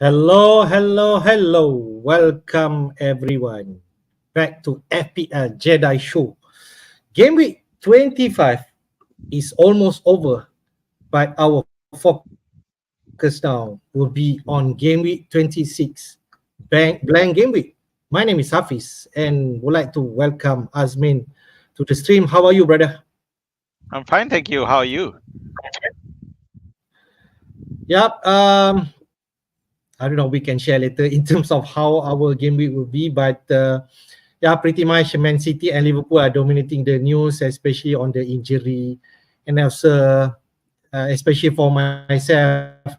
Hello, hello, hello. Welcome everyone back to FPL Jedi Show. Game week 25 is almost over, but our focus now will be on game week 26, blank game week. My name is Hafiz and would like to welcome Azmin to the stream. How are you, brother? I'm fine, thank you. How are you? Yep. I don't know. We can share later in terms of how our game week will be, but yeah, pretty much Man City and Liverpool are dominating the news, especially on the injury, and also especially for myself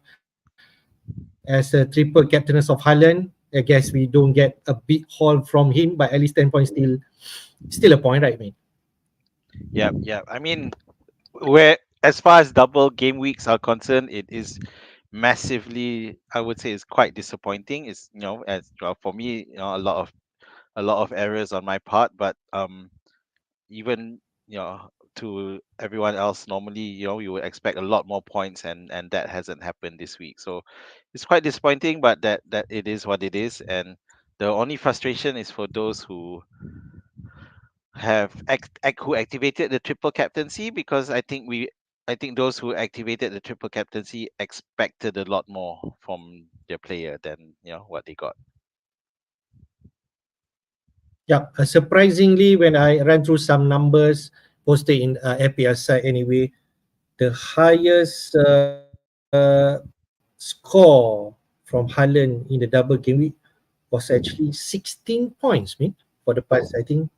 as a triple captain of Haaland. I guess we don't get a big haul from him, but at least 10 points still a point, right, mate? Yeah. I mean, where as far as double game weeks are concerned, it is massively. I would say it's quite disappointing. It's as well for me, a lot of errors on my part, but even to everyone else, normally you would expect a lot more points, and that hasn't happened this week. So it's quite disappointing, but that it is what it is, and the only frustration is for those who who activated the triple captaincy, because I think those who activated the triple captaincy expected a lot more from their player than what they got. Yeah, surprisingly, when I ran through some numbers posted in FPL site anyway, the highest score from Haaland in the double game week was actually 16 points, man, for the past, I think,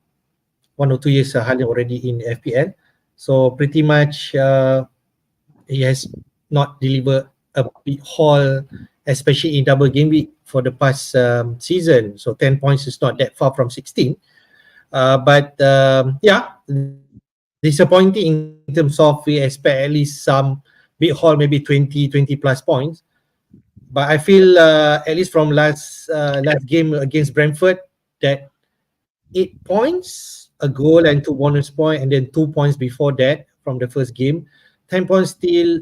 1 or 2 years Haaland already in FPL. So pretty much he has not delivered a big haul, especially in double game week for the past season. So 10 points is not that far from 16. But yeah, disappointing in terms of we expect at least some big haul, maybe 20 plus points. But I feel at least from last game against Brentford that 8 points, a goal and two bonus point, and then 2 points before that from the first game. 10 points still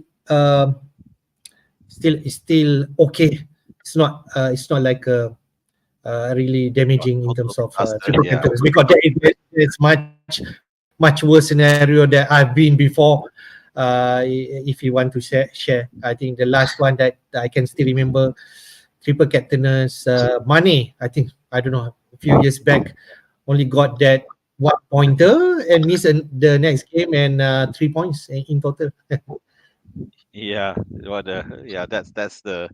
okay. It's not like a really damaging in terms Total of disaster. triple Yeah. captains, because it's much worse scenario that I've been before. If you want to share, I think the last one that I can still remember, triple captainers money. I think I don't know, a few years back, only got that one pointer and missed the next game, and 3 points in total. Yeah, that's the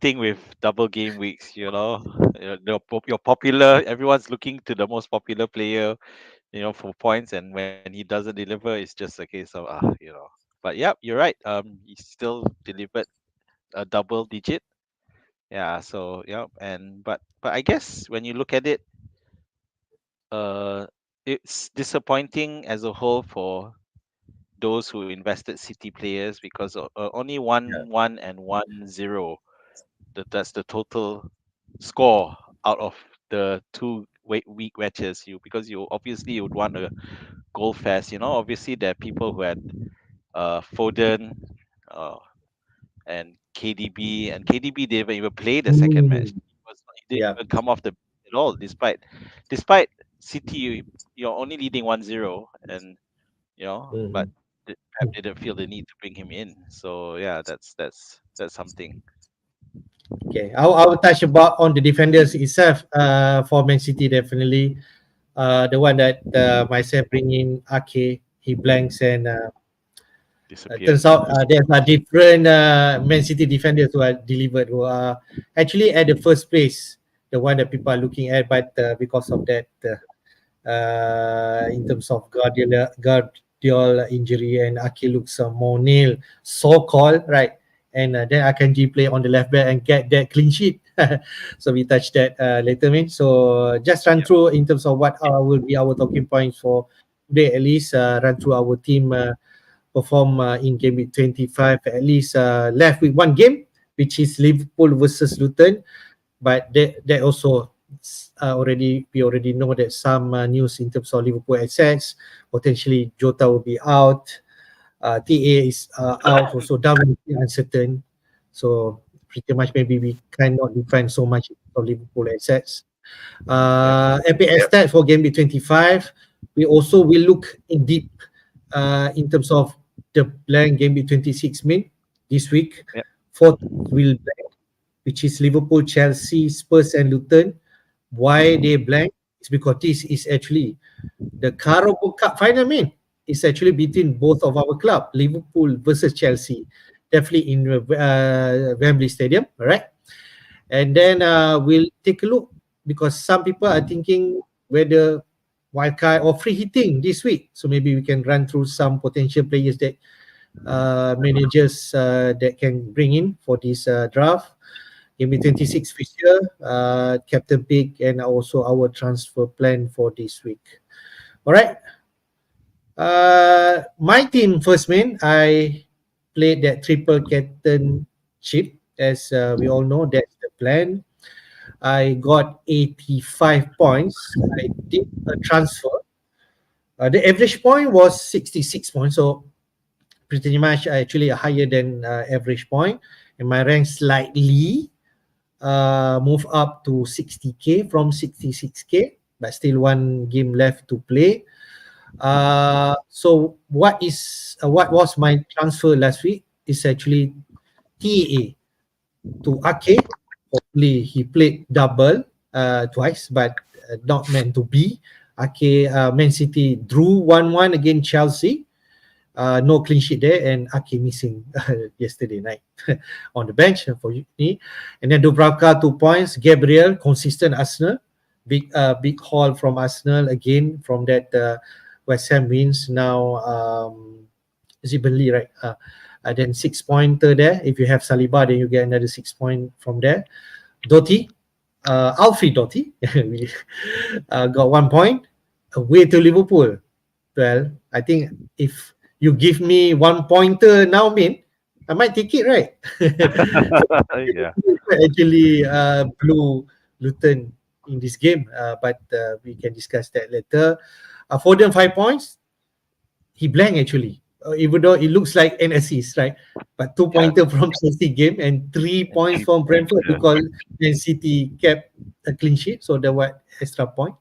thing with double game weeks. You're popular. Everyone's looking to the most popular player, for points, and when he doesn't deliver, it's just a case of But yeah, you're right. He still delivered a double digit. Yeah. So yeah, but I guess when you look at it, uh, it's disappointing as a whole for those who invested City players, because only Yeah. 1-1 and 1-0. That's the total score out of the two weak matches. Because you obviously you would want a goal fest. Obviously there are people who had Foden uh, and KDB, and KDB didn't even play the second match. Mm, He didn't yeah. even come off the bench at all, despite City, you're only leading 1-0, and but Mhm. Pep didn't feel the need to bring him in. So yeah, that's something. Okay, I will touch about on the defenders itself. For Man City, definitely. The one that myself bring in Ake, he blanks, and Disappeared. turns out there's a different Man City defenders who are delivered, who are actually at the first place, the one that people are looking at, but because of that, in terms of Guardiola injury, and Ake looks more nail, so called, right? And then Akanji play on the left back and get that clean sheet. So we touch that later, man. So just run Yeah. through in terms of what will be our talking points for today. At least run through our team perform in game week 25. At least left with one game, which is Liverpool versus Luton. But that also already we already know that some news in terms of Liverpool assets. Potentially Jota will be out. TA is out also. Darwin is uncertain. So pretty much maybe we cannot define so much of Liverpool assets. Yep. FPL stats for game week 25. We also will look in deep in terms of the blank game week 26 mean this week. Yep. Fourth will blank, which is Liverpool, Chelsea, Spurs and Luton. Why they blank? It's because this is actually the Carabao Cup Final, man. It's actually between both of our club, Liverpool versus Chelsea. Definitely in Wembley Stadium, all right? And then we'll take a look because some people are thinking whether wildcard or free hitting this week. So maybe we can run through some potential players that managers that can bring in for this draft. Give me 26 fixture, captain pick, and also our transfer plan for this week. All right. My team first, man. I played that triple captain chip. As we all know, that's the plan. I got 85 points. I did a transfer. The average point was 66 points, so pretty much actually higher than average point. And my rank slightly moved up to 60k from 66k, but still one game left to play. So what was my transfer last week is actually TAA to Ake. Hopefully he played double twice, but not meant to be. Ake, Man City drew 1-1 against Chelsea. No clean sheet there, and Ake missing yesterday night on the bench for me. And then Dubravka 2 points. Gabriel consistent Arsenal, big haul from Arsenal again from that West Ham wins. Now is it Burnley, right? Then 6 pointer there. If you have Saliba, then you get another 6 point from there. Doty, Alfie Doty, got 1 point. Away to Liverpool. Well, I think if you give me 1 pointer now, I might take it, right? Yeah. Actually, blew Luton in this game, but we can discuss that later. Foden 5 points. He blank actually, even though it looks like an assist, right? But 2 pointer from Chelsea game and 3 points from Brentford because Man City kept a clean sheet, so there were extra point.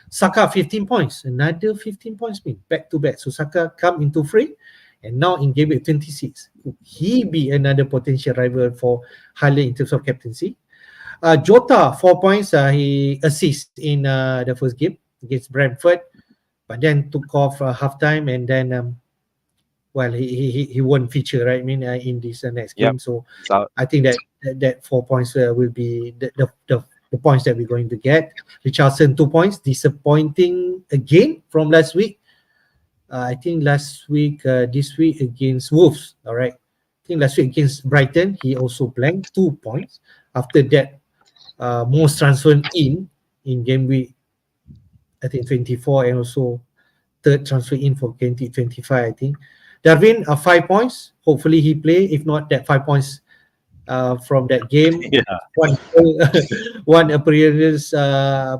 Saka 15 points, another 15 points, back to back. So Saka come into free, and now in game week 26, he be another potential rival for Haaland in terms of captaincy. Jota 4 points, he assist in the first game against Brentford, but then took off half time, and then well, he won't feature, right? In this next Yep. game. So So I think that 4 points will be the points that we're going to get. Richardson 2 points, disappointing again from last week. I think last week, this week against Wolves. All right, I think last week against Brighton, he also blanked 2 points. After that, most transfer in game week, I think 24, and also third transfer in for 2025, I think. Darwin, 5 points. Hopefully he play. If not, that 5 points from that game. yeah. One one appearance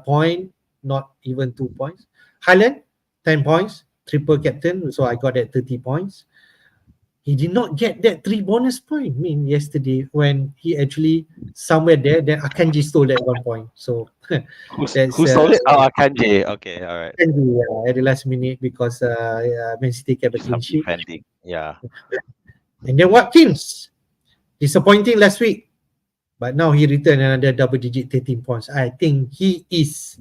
point, not even 2 points. Highland, 10 points. Triple captain. So I got that 30 points. He did not get that 3 bonus point. Yesterday when he actually somewhere there, then Akanji stole that 1 point. So that's Who sold it? Oh, Akanji. Okay, all right. Akanji, at the last minute because Man City kept a clean Some sheet. defending. Yeah. And then Watkins, disappointing last week, but now he returned another double digit 13 points. I think he is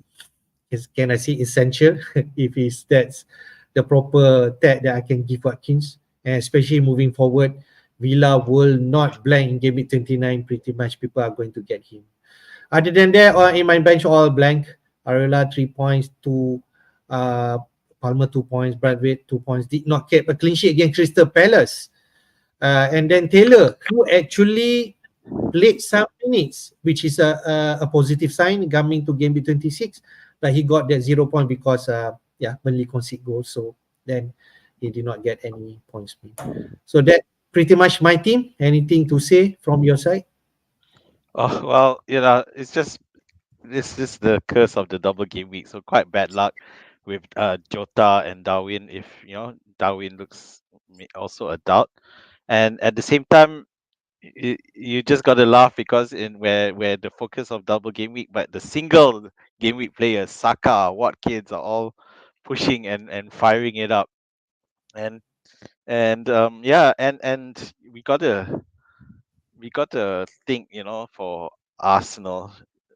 can I say essential if that's the proper tag that I can give Watkins, and especially moving forward, Villa will not blank in game week 29. Pretty much people are going to get him. Other than that, in my bench all blank. Areola 3 points, to Palmer 2 points, Bradway 2 points. Did not keep a clean sheet against Crystal Palace. And then Taylor, who actually played some minutes, which is a positive sign coming to game week 26. But he got that 0 point because Burnley concede goals, so then he did not get any points. So that pretty much my team. Anything to say from your side? Oh well, it's just this is the curse of the double game week. So quite bad luck with Jota and Darwin. If Darwin looks also a doubt, and at the same time, you just got to laugh because in where the focus of double game week, but the single game week players, Saka, Watkins, are all pushing and firing it up, and yeah, and we got to think, for Arsenal,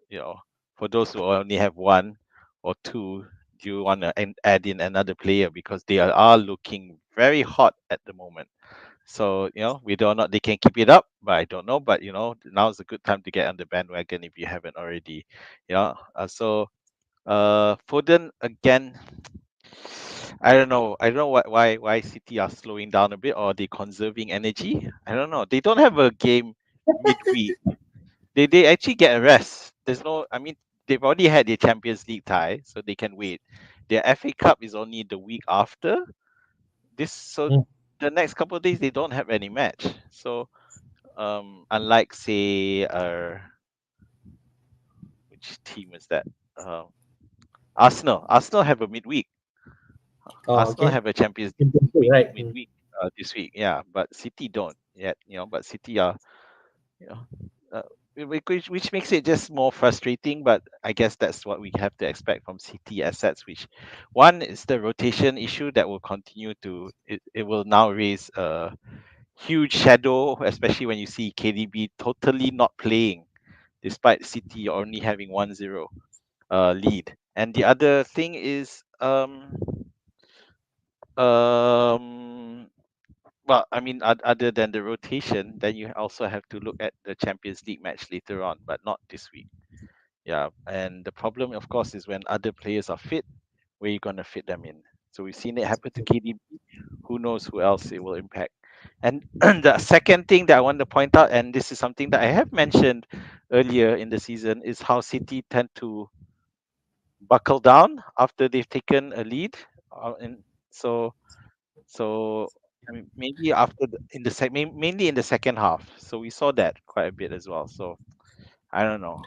you know, for those who only have one or two, do you want to add in another player because they are looking very hot at the moment. So, we don't know they can keep it up, but I don't know. But now's a good time to get on the bandwagon if you haven't already. So Foden again. I don't know. I don't know why City are slowing down a bit or they conserving energy. I don't know. They don't have a game midweek. They actually get a rest. There's no. I mean, they've already had their Champions League tie, so they can wait. Their FA Cup is only the week after this, so Mm. the next couple of days they don't have any match. So unlike say which team is that? Um, Arsenal have a midweek. Oh, Arsenal okay. have a Champions Champions League, League right? Mm. midweek this week. Yeah, but City don't yet. But City are you know uh, which makes it just more frustrating. But I guess that's what we have to expect from City assets. Which one is the rotation issue that will continue to it will now raise huge shadow, especially when you see KDB totally not playing despite City only having 1-0 lead. And the other thing is um well, I mean, other than the rotation, then you also have to look at the Champions League match later on, but not this week. Yeah, and the problem, of course, is when other players are fit, where you gonna fit them in. So we've seen it happen to KDB. Who knows who else it will impact? And the second thing that I want to point out, and this is something that I have mentioned earlier in the season, is how City tend to buckle down after they've taken a lead. And so I mean, maybe after in the mainly in the second half. So we saw that quite a bit as well. So I don't know.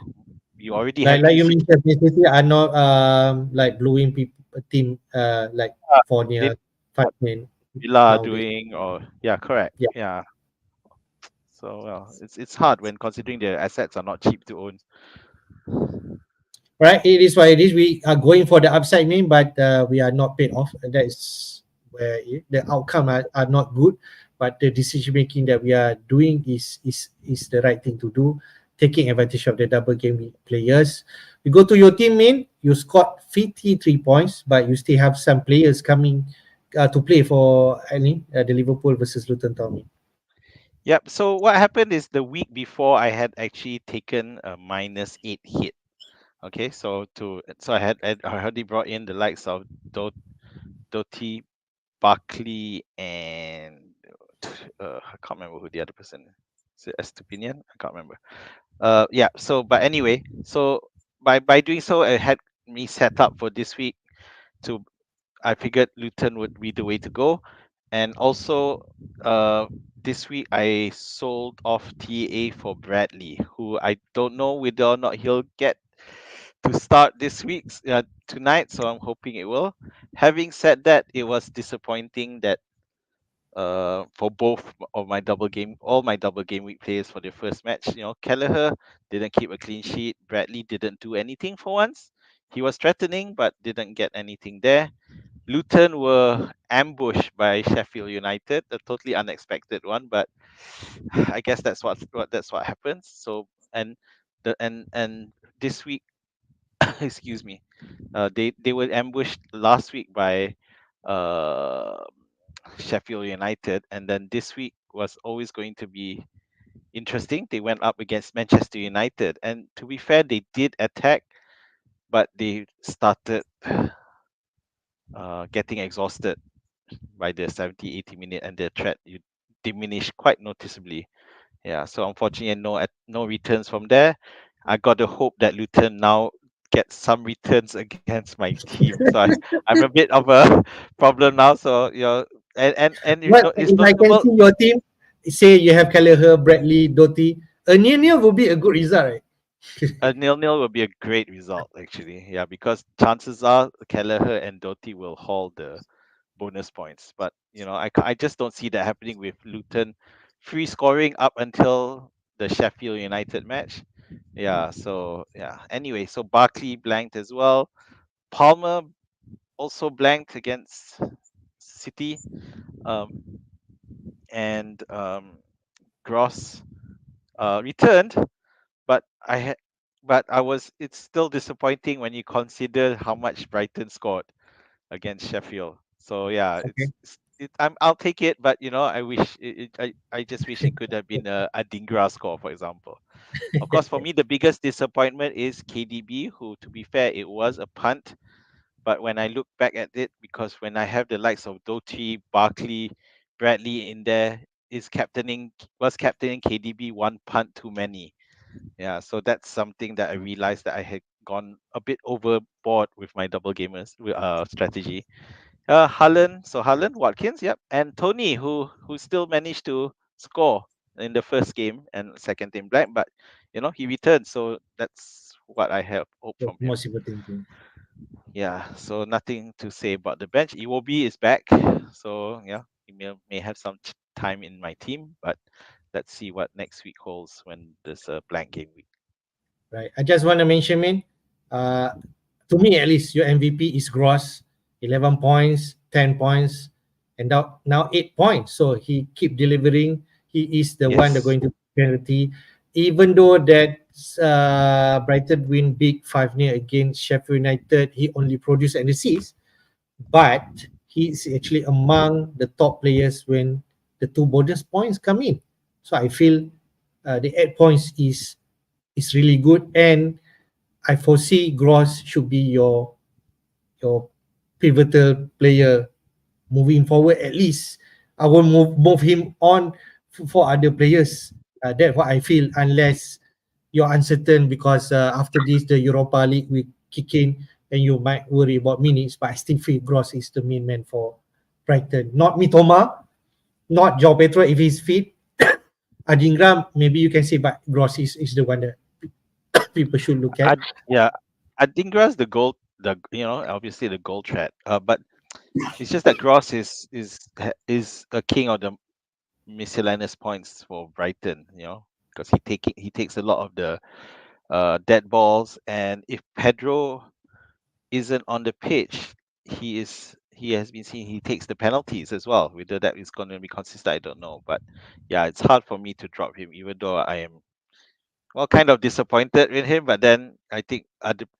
You already Like have like three you City. mentioned, City are not like blowing people team like for They near what 5 men Villa are nowadays. doing, or yeah, correct, Yeah. yeah. So well, it's hard when considering their assets are not cheap to own. Right. It is what it is. We are going for the upside name, but we are not paid off. And that is where the outcome are not good. But the decision making that we are doing is the right thing to do, taking advantage of the double game week players. You go to your team, main, you scored 53 points, but you still have some players coming to play for the Liverpool versus Luton Town. Main. Yep. So what happened is the week before I had actually taken a -8 hit. Okay, so I already brought in the likes of Doty, Barkley, and I can't remember who the other person is. It Estupinian? I can't remember. Yeah. So, but anyway, so by doing so, I had me set up for this week to. I figured Luton would be the way to go, and also this week I sold off TA for Bradley, who I don't know whether or not he'll get to start this week's tonight. So I'm hoping it will. Having said that, it was disappointing that for both of my all my double game week players for their first match. Kelleher didn't keep a clean sheet. Bradley didn't do anything for once. He was threatening, but didn't get anything there. Luton were ambushed by Sheffield United, a totally unexpected one, but I guess that's what happens. So and this week, excuse me, they were ambushed last week by uh Sheffield United, and then this week was always going to be interesting. They went up against Manchester United, and to be fair, they did attack, but they started getting exhausted by the 70, 80 minute, and their threat you diminished quite noticeably. Yeah, so unfortunately, no returns from there. I got the hope that Luton now get some returns against my team. So I'm a bit of a problem now. So and But it's if I can notable. see your team, say you have Kelleher, Bradley, Doty, a near would be a good result, right? A nil-nil will be a great result, actually. Yeah, because chances are Kelleher and Doty will haul the bonus points. But I just don't see that happening with Luton. free scoring up until the Sheffield United match. Yeah, so yeah. Anyway, so Barkley blanked as well. Palmer also blanked against City. Um, and Gross returned, but I was. It's still disappointing when you consider how much Brighton scored against Sheffield. So yeah, Okay. I'll take it, but I wish I just wish it could have been a Dingra score, for example. Of course, for me, the biggest disappointment is KDB, who, to be fair, it was a punt. But when I look back at it, because when I have the likes of Doty, Barkley, Bradley in there, was captaining KDB one punt too many. Yeah, so that's something that I realized that I had gone a bit overboard with my double gamers strategy. Haaland, Watkins, yep, and Tony, who still managed to score in the first game and second game black, but he returned, so that's what I have hope The from him. most important thing. Yeah, so nothing to say about the bench. Iwobi is back, so yeah, he may have some time in my team, but let's see what next week holds when there's a blank game week. Right. I just want to mention, man, uh, to me at least, your MVP is Gross, 11 points, 10 points, and now 8 points. So he keep delivering. He is the one that Yes, going to penalty. Even though that Brighton win big 5-0 against Sheffield United, he only produced an assist, but he's actually among the top players when the two bonus points come in. So I feel the 8 points is really good, and I foresee Gross should be your pivotal player moving forward. At least I will move him on for other players. That's what I feel. Unless you're uncertain because after this the Europa League will kick in and you might worry about minutes. But I still feel Gross is the main man for Brighton. Not Mitoma, not Joe Pedro if he's fit. Adingra, maybe you can say, but Gross is the one that people should look I at. yeah, Adingra's the goal, obviously the goal threat. But it's just that Gross is a king of the miscellaneous points for Brighton. Because he takes a lot of the dead balls, and if Pedro isn't on the pitch, he has been seen he takes the penalties as well. Whether that is going to be consistent, I don't know. But yeah, it's hard for me to drop him, even though I am kind of disappointed with him. But then I think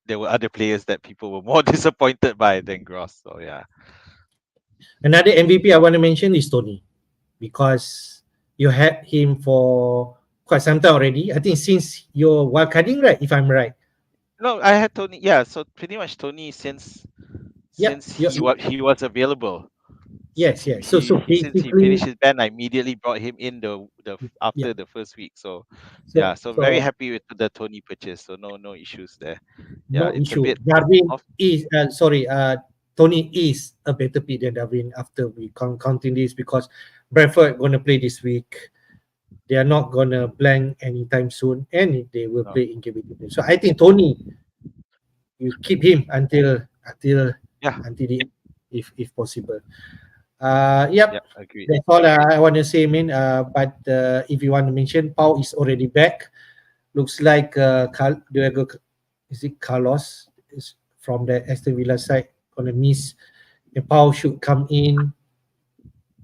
there were other players that people were more disappointed by than Gross. So yeah, Another MVP I want to mention is Tony, because you had him for quite some time already. I think since your wildcarding, right? If I'm right. no, I had Tony. Yeah, so pretty much Tony since Yep. he was available. Yes, yes. So Since he basically, finished his ban, I immediately brought him in yeah. after the first week. So So yeah, so very so happy with the Tony purchase. So no issues there. Yeah, no it's a issue. bit Darwin off. is Tony is a better pick than Darwin after we counting this, because Brentford gonna play this week. They are not gonna blank anytime soon, and they will No. play in game. So I think Tony, you keep him Yeah, until the end, if possible. Yep, yeah, agreed. that's all I want to say, man. But if you want to mention, Pau is already back. Looks like Diego, is it Carlos, is from the Aston Villa side, gonna miss. And Pau should come in.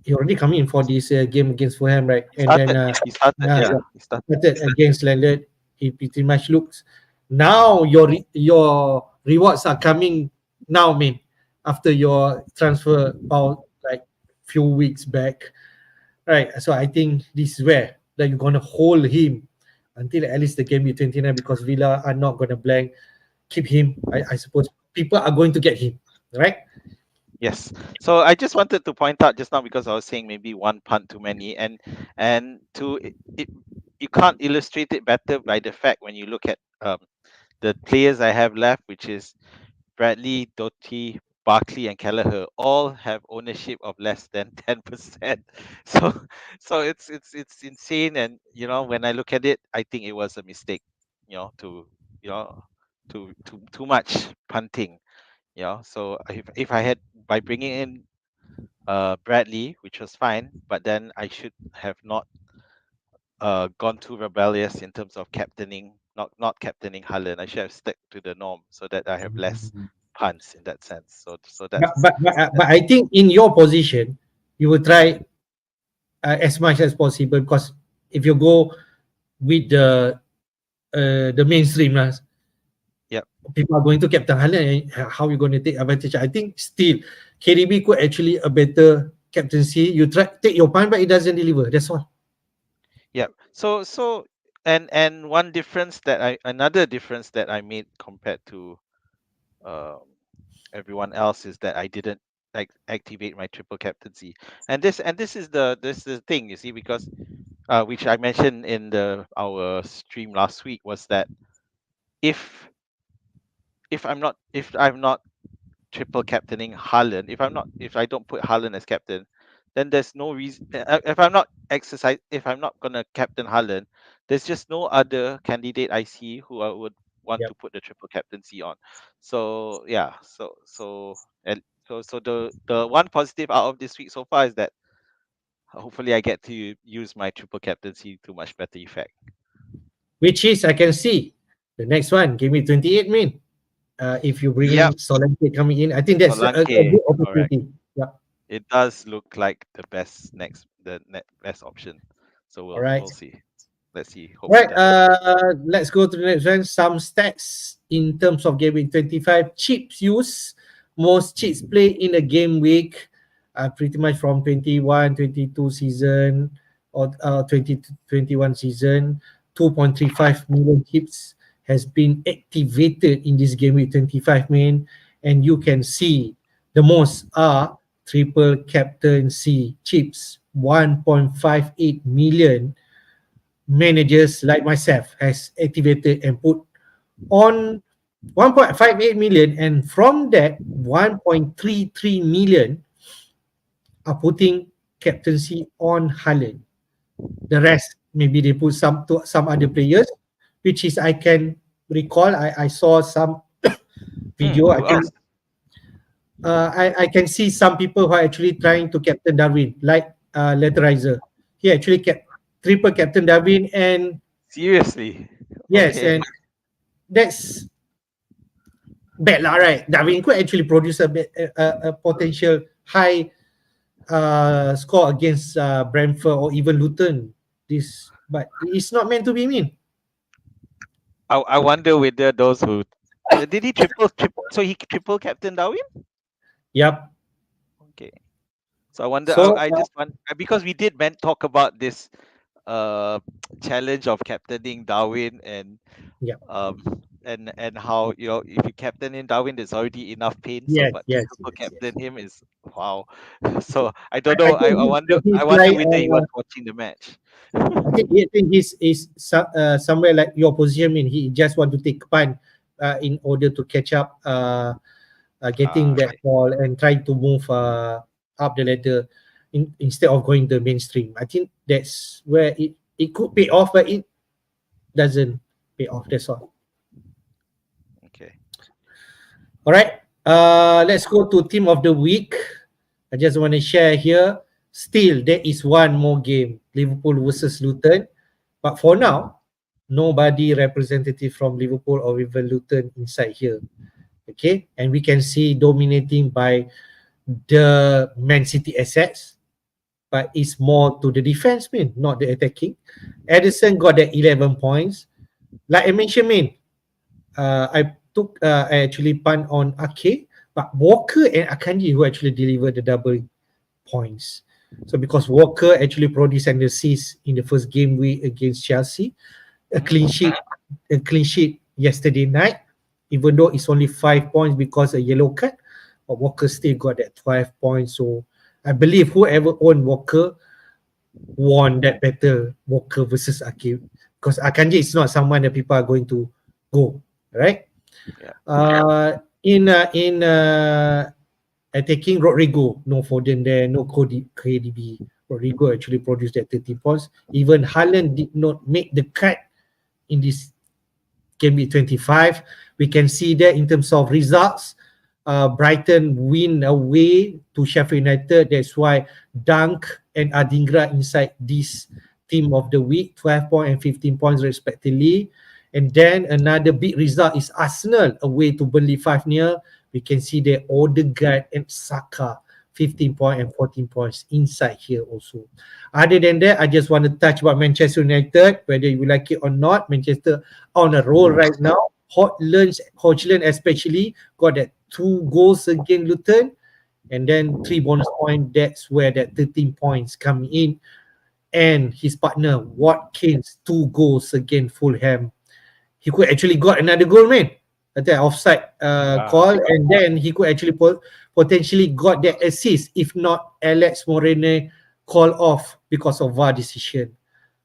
He already come in for this game against Fulham, right? He And then started. He started. Yeah, yeah, he started. started against London. He pretty much looks. Now your rewards are coming now, man. After your transfer out like few weeks back, right? So I think this is where that you're gonna hold him until at least the game with 29, because Villa are not gonna blank. Keep him. I suppose people are going to get him, right? Yes. So I just wanted to point out just now, because I was saying maybe one punt too many, and you can't illustrate it better by the fact when you look at the players I have left, which is Bradley, Doty, Barkley, and Kelleher, all have ownership of less than 10%. So it's insane, and when I look at it, I think it was a mistake. To you know too much punting. So if I had, by bringing in Bradley, which was fine, but then I should have not gone too rebellious in terms of captaining, not captaining Haaland. I should have stuck to the norm so that I have less punts in that sense. So But, that's but, but, uh, that. but I think in your position, you will try as much as possible, because if you go with the mainstream, Yep. people are going to captain Haaland. How you going to take advantage? I think still KDB could actually a better captaincy. You try take your point, but it doesn't deliver. That's all. Yep. So and one difference that another difference that I made compared to um, everyone else is that I didn't like activate my triple captaincy. And this is the thing, you see, because which I mentioned in the our stream last week, was that if if I'm not triple captaining Haaland, if I don't put Haaland as captain, then there's no reason. If I'm not gonna captain Haaland, there's just no other candidate I see who I would want Yep. to put the triple captaincy on. So yeah, so the one positive out of this week so far is that hopefully I get to use my triple captaincy to much better effect. Which is I can see the next one. Give me 28 min. If you bring in Yep, Solanke coming in, I think that's a Solanke, good correct. opportunity. Yeah. It does look like the best option. So All we'll right. see. Let's see. Hope it Right. does. Let's go to the next one. Some stats in terms of game week 25. Chips use, most chips play in a game week, pretty much from 21-22 season or 2021 season. 2.35 million chips has been activated in this game week 25, man. And you can see the most are triple captaincy chips, 1.58 million managers like myself has activated and put on 1.58 million, and from that 1.33 million are putting captaincy on Haaland. The rest maybe they put some to some other players, which is I can recall. I saw some video. Who else? I can see some people who are actually trying to captain Darwin, like Letterizer. He actually kept triple captain Darwin, and Seriously? yes, Okay. and that's bad lah, right? Darwin could actually produce a potential high score against Brentford or even Luton. This, but it's not meant to be mean. I wonder whether those who did he triple so he triple captain Darwin? Yep. Okay. So I wonder. So I just want, because we did talk about this uh challenge of captaining Darwin, yeah, um and how, if you captain in Darwin, there's already enough pain, so yes, but to yes, triple yes, yes. captain him is wow. So I don't know. I I, think I wonder he's I wonder like whether he was watching the match. I think he's somewhere like your position. I mean, he just want to take punt in order to catch up, getting that Okay. ball and trying to move up the ladder instead of going the mainstream. I think that's where it could pay off, but it doesn't pay off. That's all. Okay. All right. Let's go to team of the week. I just want to share here. Still, there is one more game, Liverpool versus Luton. But for now, nobody representative from Liverpool or even Luton inside here. Okay, and we can see dominating by the Man City assets, but it's more to the defense, man, not the attacking. Edison got the 11 points. Like I mentioned, man, I actually punt on Ake, but Walker and Akanji who actually delivered the double points. So because Walker actually produced an assist in the first game week against Chelsea, a Hmm. clean sheet, a clean sheet yesterday night, even though it's only 5 points because a yellow card, but Walker still got that 5 points. So I believe whoever owned Walker won that battle, Walker versus Ake, because Akanji is not someone that people are going to go, right? Yeah. In attacking Rodrigo, no Foden there, no KDB. Rodrigo actually produced that 30 points. Even Haaland did not make the cut in this game week 25. We can see that in terms of results. Brighton win away to Sheffield United. That's why Dunk and Adingra inside this team of the week, 12 points and 15 points respectively. And then another big result is Arsenal away to Burnley 5-0. We can see there Odegaard and Saka 15 points and 14 points inside here also. Other than that, I just want to touch about Manchester United, whether you like it or not. Manchester on a roll right now. Hojlund especially got that 2 goals against Luton, and then 3 bonus points. That's where that 13 points come in. And his partner Watkins 2 goals against Fulham. He could actually got another goal, man. At the offside Ah, call, and then he could actually potentially got that assist if not Alex Moreno call off because of VAR decision.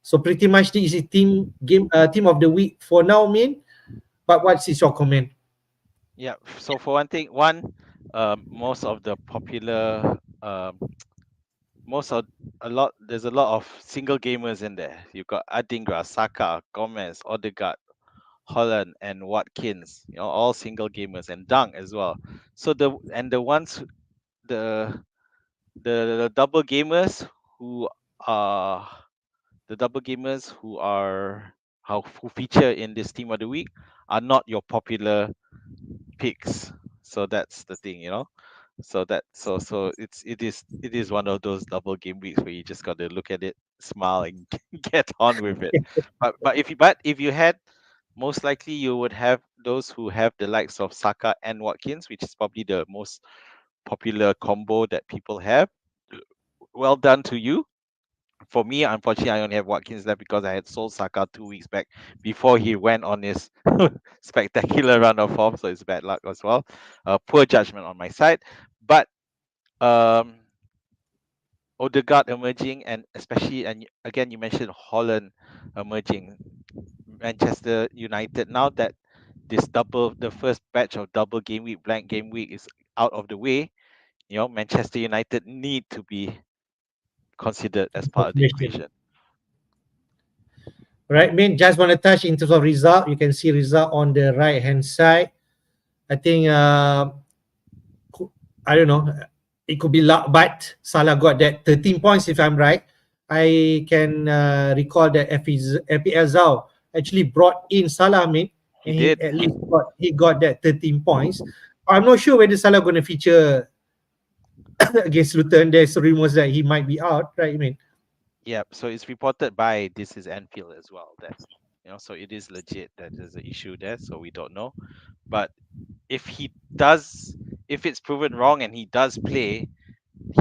So pretty much this is team of the week for now, man. But what's your comment? yeah. So for one thing, most of the popular, most of there's a lot of single gamers in there. You've got Adingra, Saka, Gomez, Odegaard, Holland, and Watkins. All single gamers, and Dunk as well. So the ones the the double gamers who are the double gamers who are who feature in this team of the week are not your popular picks. So that's the thing. So it is one of those double game weeks where you just got to look at it, smile, and get on with it. But if you had, most likely you would have those who have the likes of Saka and Watkins, which is probably the most popular combo that people have. Well done to you. For me, unfortunately, I only have Watkins left because I had sold Saka 2 weeks back before he went on his spectacular run of form. So it's bad luck as well. Poor judgment on my side. But um, Odegaard emerging, and especially, and again, you mentioned Holland emerging. Manchester United, now that the first batch of double game week, blank game week is out of the way, Manchester United need to be considered as part of the equation. Right, man. Just want to touch in terms of result. You can see result on the right hand side. I think I don't know. It could be luck, but Salah got that 13 points if I'm right. I can recall that FPL Zhao actually brought in Salah, mate, He and he did. at least got that 13 points. I'm not sure whether Salah going to feature against Luton. There's rumors that he might be out, right? I mean, Yeah, so it's reported by This Is Anfield as well that so it is legit that there's an issue there. So we don't know, but if he does, if it's proven wrong and he does play,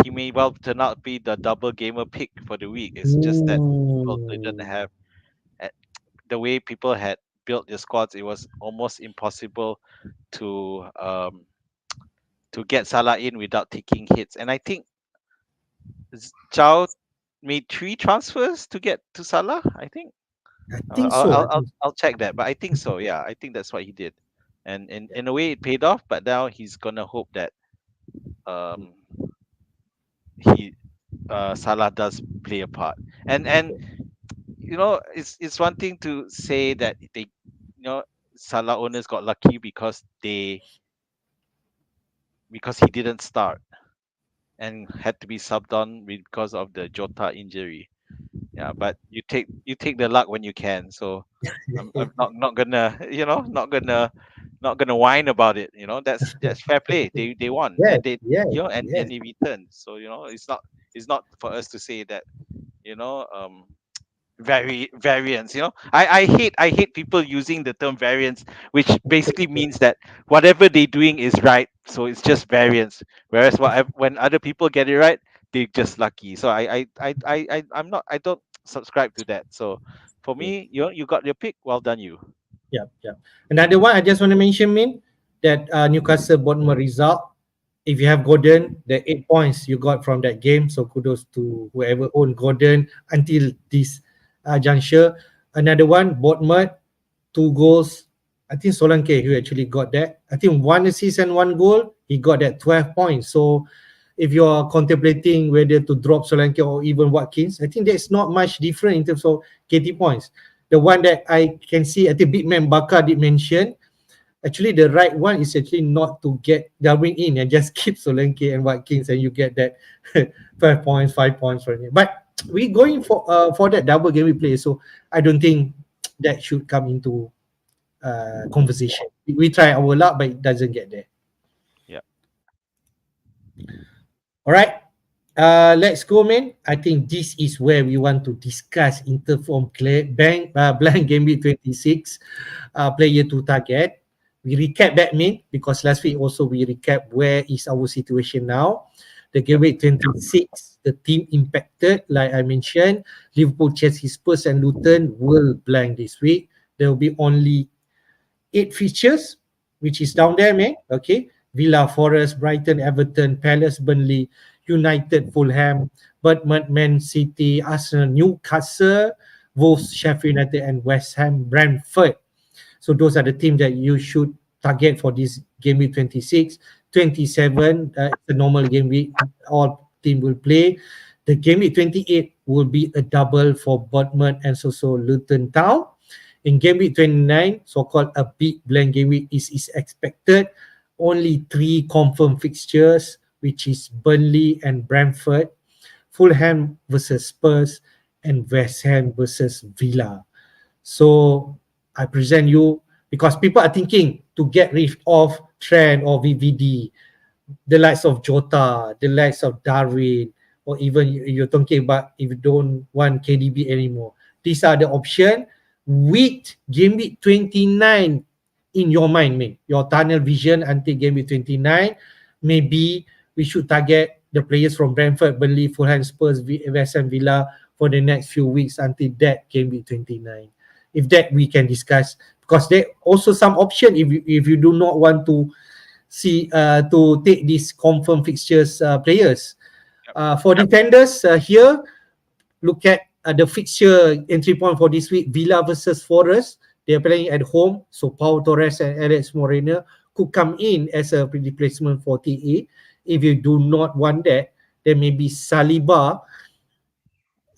he may well turn out to be the double gamer pick for the week. It's just that people didn't ooh, have eh, the way people had built their squads. It was almost impossible to get Salah in without taking hits. And I think Chow made 3 transfers to get to Salah. I think I I'll think I'll so. I'll, I'll I'll check that, but I think so. Yeah, I think that's what he did, and in a way it paid off. But now he's gonna hope that um he Salah does play a part, and it's one thing to say that Salah owners got lucky because he didn't start and had to be subbed on because of the Jota injury. Yeah, but you take the luck when you can. So I'm not gonna not gonna whine about it. That's fair play. They won, Yes, and they yes, and yes. they returned. So it's not for us to say that you know um variance. I hate people using the term variance, which basically means that whatever they're doing is right, so it's just variance. Whereas when other people get it right, they're just lucky. So I don't subscribe to that. So for me, you got your pick, well done you. Yeah, yeah. Another one I just want to mention, Min, that Newcastle Bournemouth result. If you have Gordon, the 8 points you got from that game, so kudos to whoever owned Gordon until this juncture. Another one, Bournemouth, 2 goals. I think Solanke who actually got that. I think 1 assist and 1 goal. He got that 12 points. So if you're contemplating whether to drop Solanke or even Watkins, I think there's not much different in terms of KT points. The one that I can see, I think Big Man Baka did mention, actually the right one is actually not to get Darwin in and just keep Solanke and Watkins and you get that 5 points, 5 points from it. But we going for that double game we play. So I don't think that should come into conversation. We try our luck, but it doesn't get there. Yeah. All right. Let's go, man. I think this is where we want to discuss Interform Blank Game Week 26 player to target. We recap that, man, because last week also we recap where is our situation now. The Game Yep. Week 26, the team impacted, like I mentioned, Liverpool, Chelsea, Spurs and Luton will blank this week. There will be only 8 features, which is down there, man. Okay. Villa, Forest, Brighton, Everton, Palace, Burnley, United, Fulham, Bournemouth, Man City, Arsenal, Newcastle, Wolves, Sheffield United, and West Ham, Brentford. So those are the teams that you should target for this game week 26. 27, it's a normal game week. All team will play. The game week 28 will be a double for Bournemouth and also Luton Town. In game week 29, so-called a big blank game week is expected. Only 3 confirmed fixtures, which is Burnley and Brentford, Fulham versus Spurs, and West Ham versus Villa. So I present you because people are thinking to get rid of Trent or VVD, the likes of Jota, the likes of Darwin, or even you're talking about if you don't want KDB anymore. These are the option with game week 29 in your mind, mate. Your tunnel vision until game week 29. Maybe we should target the players from Brentford, Burnley, Fulham, Spurs, West Ham, Villa for the next few weeks until that game week 29. If that we can discuss, because there also some option if you do not want to see to take these confirmed fixtures players. Yep. For defenders here, look at the fixture entry point for this week. Villa versus Forest. They are playing at home, so Pau Torres and Alex Moreno could come in as a replacement for TA. If you do not want that, then maybe Saliba.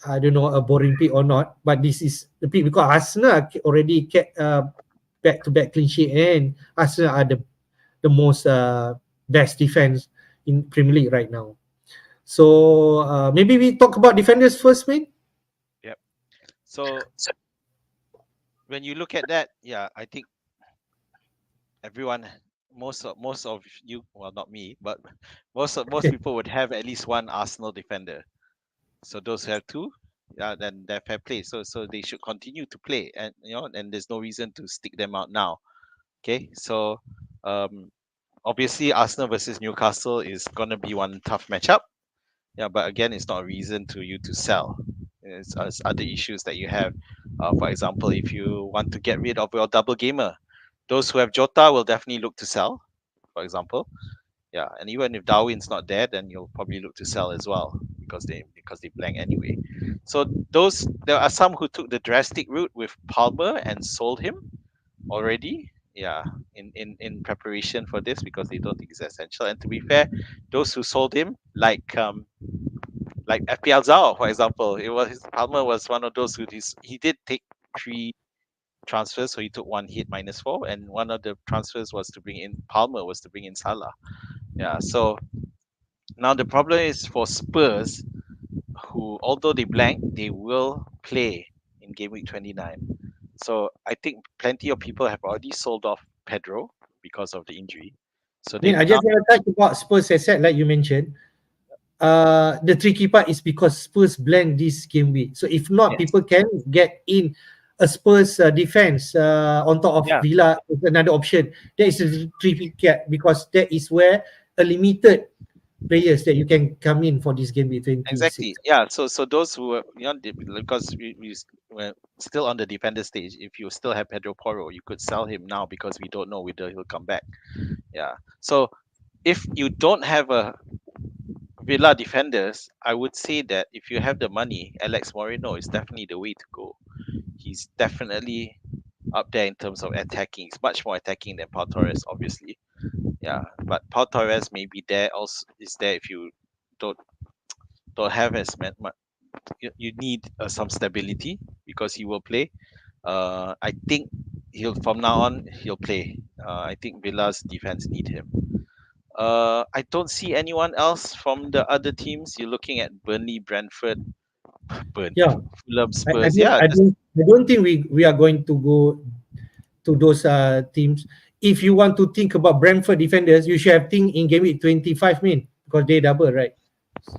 I don't know a boring pick or not, but this is the pick because Arsenal already get back-to-back clean sheet, and Arsenal are the most best defense in Premier League right now. So maybe we talk about defenders first, mate. Yep. So when you look at that, yeah, I think everyone, most of you, well, not me, but most people would have at least one Arsenal defender. So those who have two, yeah, then they're fair play. So they should continue to play, and and there's no reason to stick them out now. Okay, so um, obviously Arsenal versus Newcastle is gonna be one tough matchup. Yeah, but again, it's not a reason to you to sell. It's other issues that you have. For example, if you want to get rid of your double gamer, those who have Jota will definitely look to sell. For example, yeah, and even if Darwin's not there, then you'll probably look to sell as well because they blank anyway. So those there are some who took the drastic route with Palmer and sold him already. Yeah, in preparation for this because they don't think it's essential. And to be fair, those who sold him, like FPL Zhao, for example, Palmer was one of those he did take 3 transfers, so he took one hit -4, and one of the transfers was to bring in Palmer was to bring in Salah. Yeah, so now the problem is for Spurs, who although they blank, they will play in game week 29. So I think plenty of people have already sold off Pedro because of the injury. So I mean, they've I now just want to touch about Spurs asset, like you mentioned. The tricky part is because Spurs blank this game week. So if not, yes, people can get in a Spurs defense on top of yeah, Villa is another option. That is a tricky cat because that is where a limited players that you can come in for this game week 26. exactly. Yeah, so those who were because we're still on the defender stage. If you still have Pedro Porro, you could sell him now because we don't know whether he'll come back. Yeah. So if you don't have a Villa defenders, I would say that if you have the money, Alex Moreno is definitely the way to go. He's definitely up there in terms of attacking. He's much more attacking than Pau Torres, obviously. Yeah, but Pau Torres may be there also is there if you don't don't have as much. You need some stability because he will play. I think he'll from now on he'll play. I think Villa's defense need him. I don't see anyone else from the other teams. You're looking at Burnley, Brentford, Burn. Yeah, Fulham, I Spurs. don't Yeah, I just don't I don't think we are going to go to those teams. If you want to think about Brentford defenders, you should have think in game week 25 min because they double, right?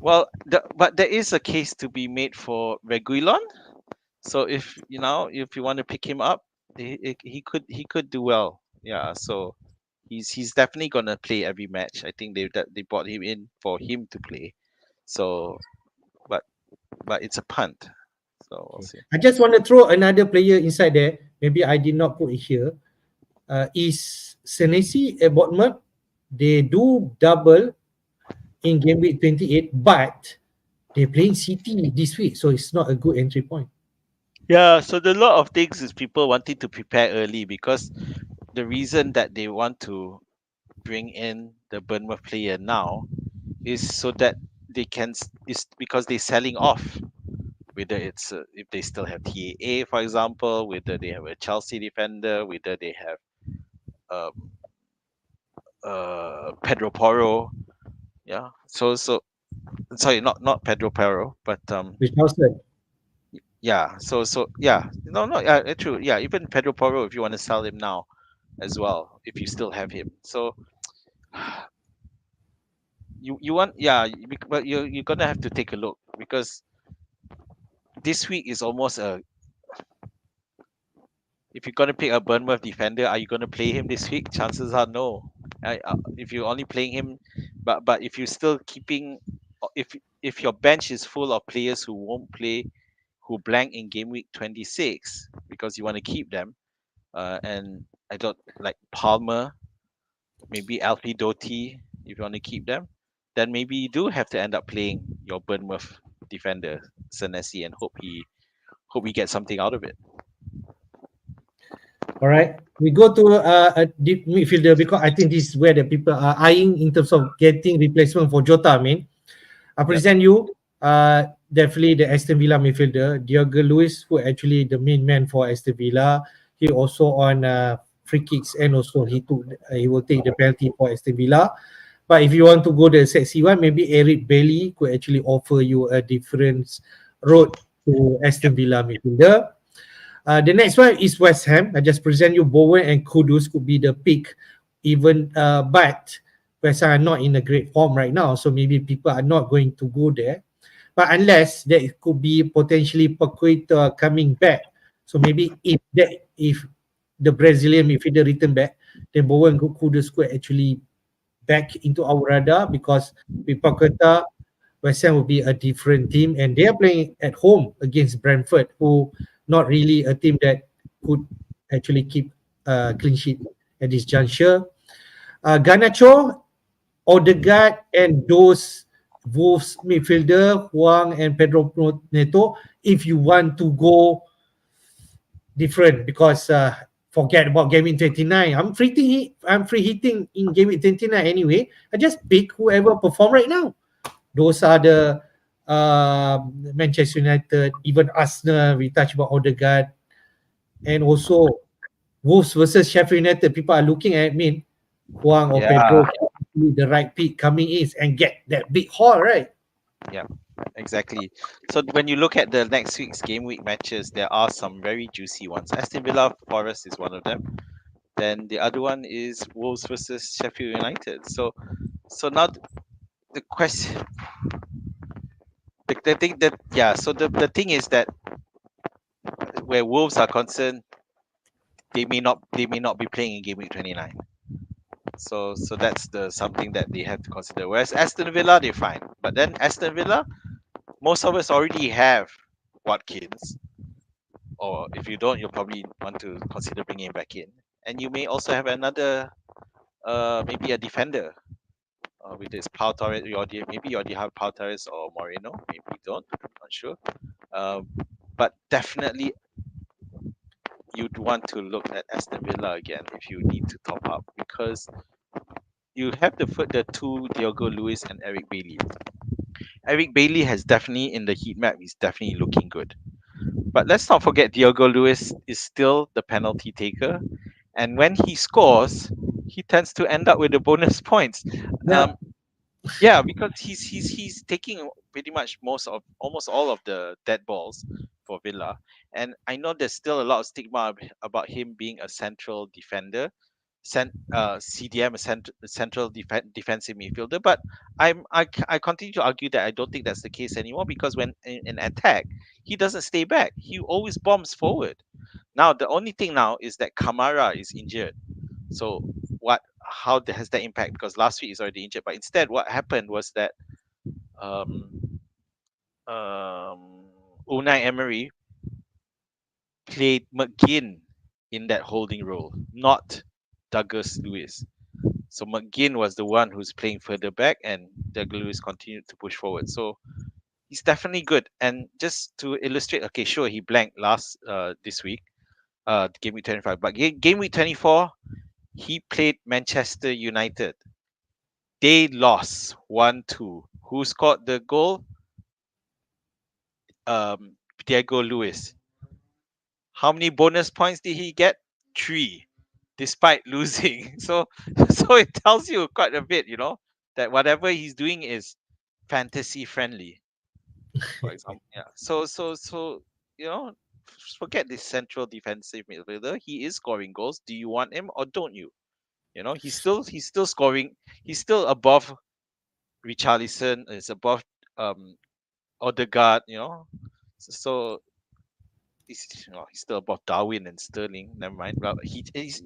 well, but there is a case to be made for Reguilon. So if you know if you want to pick him up, he could do well. Yeah, so he's definitely gonna play every match. I think they brought him in for him to play. So but but it's a punt. So we'll Okay. see. I just want to throw another player inside there. Maybe I did not put it here. Is Senesi at Bournemouth? They do double in game week 28, but they're playing City this week, so it's not a good entry point. Yeah, so the lot of things is people wanting to prepare early because the reason that they want to bring in the Bournemouth player now is so that they can is because they're selling off, whether it's if they still have TAA, for example, whether they have a Chelsea defender, whether they have um, Pedro Porro. Yeah, so sorry, not Pedro Porro, but Which Housen. yeah, so yeah, no, yeah, true, yeah, even Pedro Porro if you want to sell him now as well, if you still have him. So you want, yeah, but you're gonna have to take a look because this week is almost a, if you're gonna pick a Bournemouth defender, are you gonna play him this week? Chances are no. If you're only playing him, but if you're still keeping, if your bench is full of players who won't play, who blank in game week 26 because you want to keep them, and I don't like Palmer, maybe Alfie Doty, if you want to keep them, then maybe you do have to end up playing your Bournemouth defender Senesi and hope he gets something out of it. All right. We go to a deep midfielder because I think this is where the people are eyeing in terms of getting replacement for Jota. I mean, I Yep. present you definitely the Aston Villa midfielder, Diogo Lewis, who actually the main man for Aston Villa. He also on free kicks and also he will take the penalty for Aston Villa. But if you want to go the sexy one, maybe Eric Bailey could actually offer you a different road to Aston Villa midfielder. The next one is West Ham. I just present you Bowen and Kudus could be the pick, even but West Ham are not in a great form right now, so maybe people are not going to go there. But unless there could be potentially Paqueta coming back, so maybe if the Brazilian midfielder return back, then Bowen and Kudus could actually back into our radar because with Paqueta, West Ham will be a different team, and they are playing at home against Brentford, who not really a team that could actually keep a clean sheet at this juncture. Garnacho, Odegaard, and those Wolves midfielder Huang and Pedro Neto. If you want to go different, because forget about game in 29. I'm free hitting in game in 29 anyway. I just pick whoever perform right now. Those are the Manchester United, even Arsenal. We touch about Odegaard, and also Wolves versus Sheffield United. People are looking at me, Huang or Yeah, Pedro, the right pick coming in and get that big haul, right? yeah, exactly. So when you look at the next week's game week matches, there are some very juicy ones. Aston Villa Forest is one of them. Then the other one is Wolves versus Sheffield United. So now the question, the thing that, yeah. So the thing is that where Wolves are concerned, they may not be playing in game week 29. So that's the something that they have to consider. Whereas Aston Villa, they're fine. But then Aston Villa, most of us already have Watkins, or if you don't, you'll probably want to consider bringing him back in. And you may also have another, maybe a defender. With this Pau Torres, maybe you already have Pau Torres or Moreno. Maybe you don't. I'm not sure. Um, but definitely, you'd want to look at Aston Villa again if you need to top up because you have to put the two Diogo Lewis and Eric Bailey. Eric Bailey has definitely in the heat map. He's definitely looking good. But let's not forget Diogo Lewis is still the penalty taker, and when he scores, he tends to end up with the bonus points. Yeah. Um, Yeah, because he's taking pretty much most of almost all of the dead balls for Villa, and I know there's still a lot of stigma about him being a central defender, CDM, a central defensive midfielder. But I continue to argue that I don't think that's the case anymore, because when in attack he doesn't stay back, he always bombs forward. Now the only thing now is that Kamara is injured. So has that impact? Because last week he's already injured. But instead, what happened was that um, Unai Emery played McGinn in that holding role, not Douglas Lewis. So McGinn was the one who's playing further back, and Douglas Lewis continued to push forward. So he's definitely good. And just to illustrate, okay, sure, he blanked last this week, game week 25, but game week 24, he played Manchester United. They lost 1-2. Who scored the goal? Diego Lewis. How many bonus points did he get? 3, despite losing. So it tells you quite a bit, that whatever he's doing is fantasy friendly. For example, yeah. So forget this central defensive midfielder. He is scoring goals. Do you want him or don't you? He's still scoring. He's still above Richarlison. Is above um Odegaard. So he's still above Darwin and Sterling. Never mind. Well, he's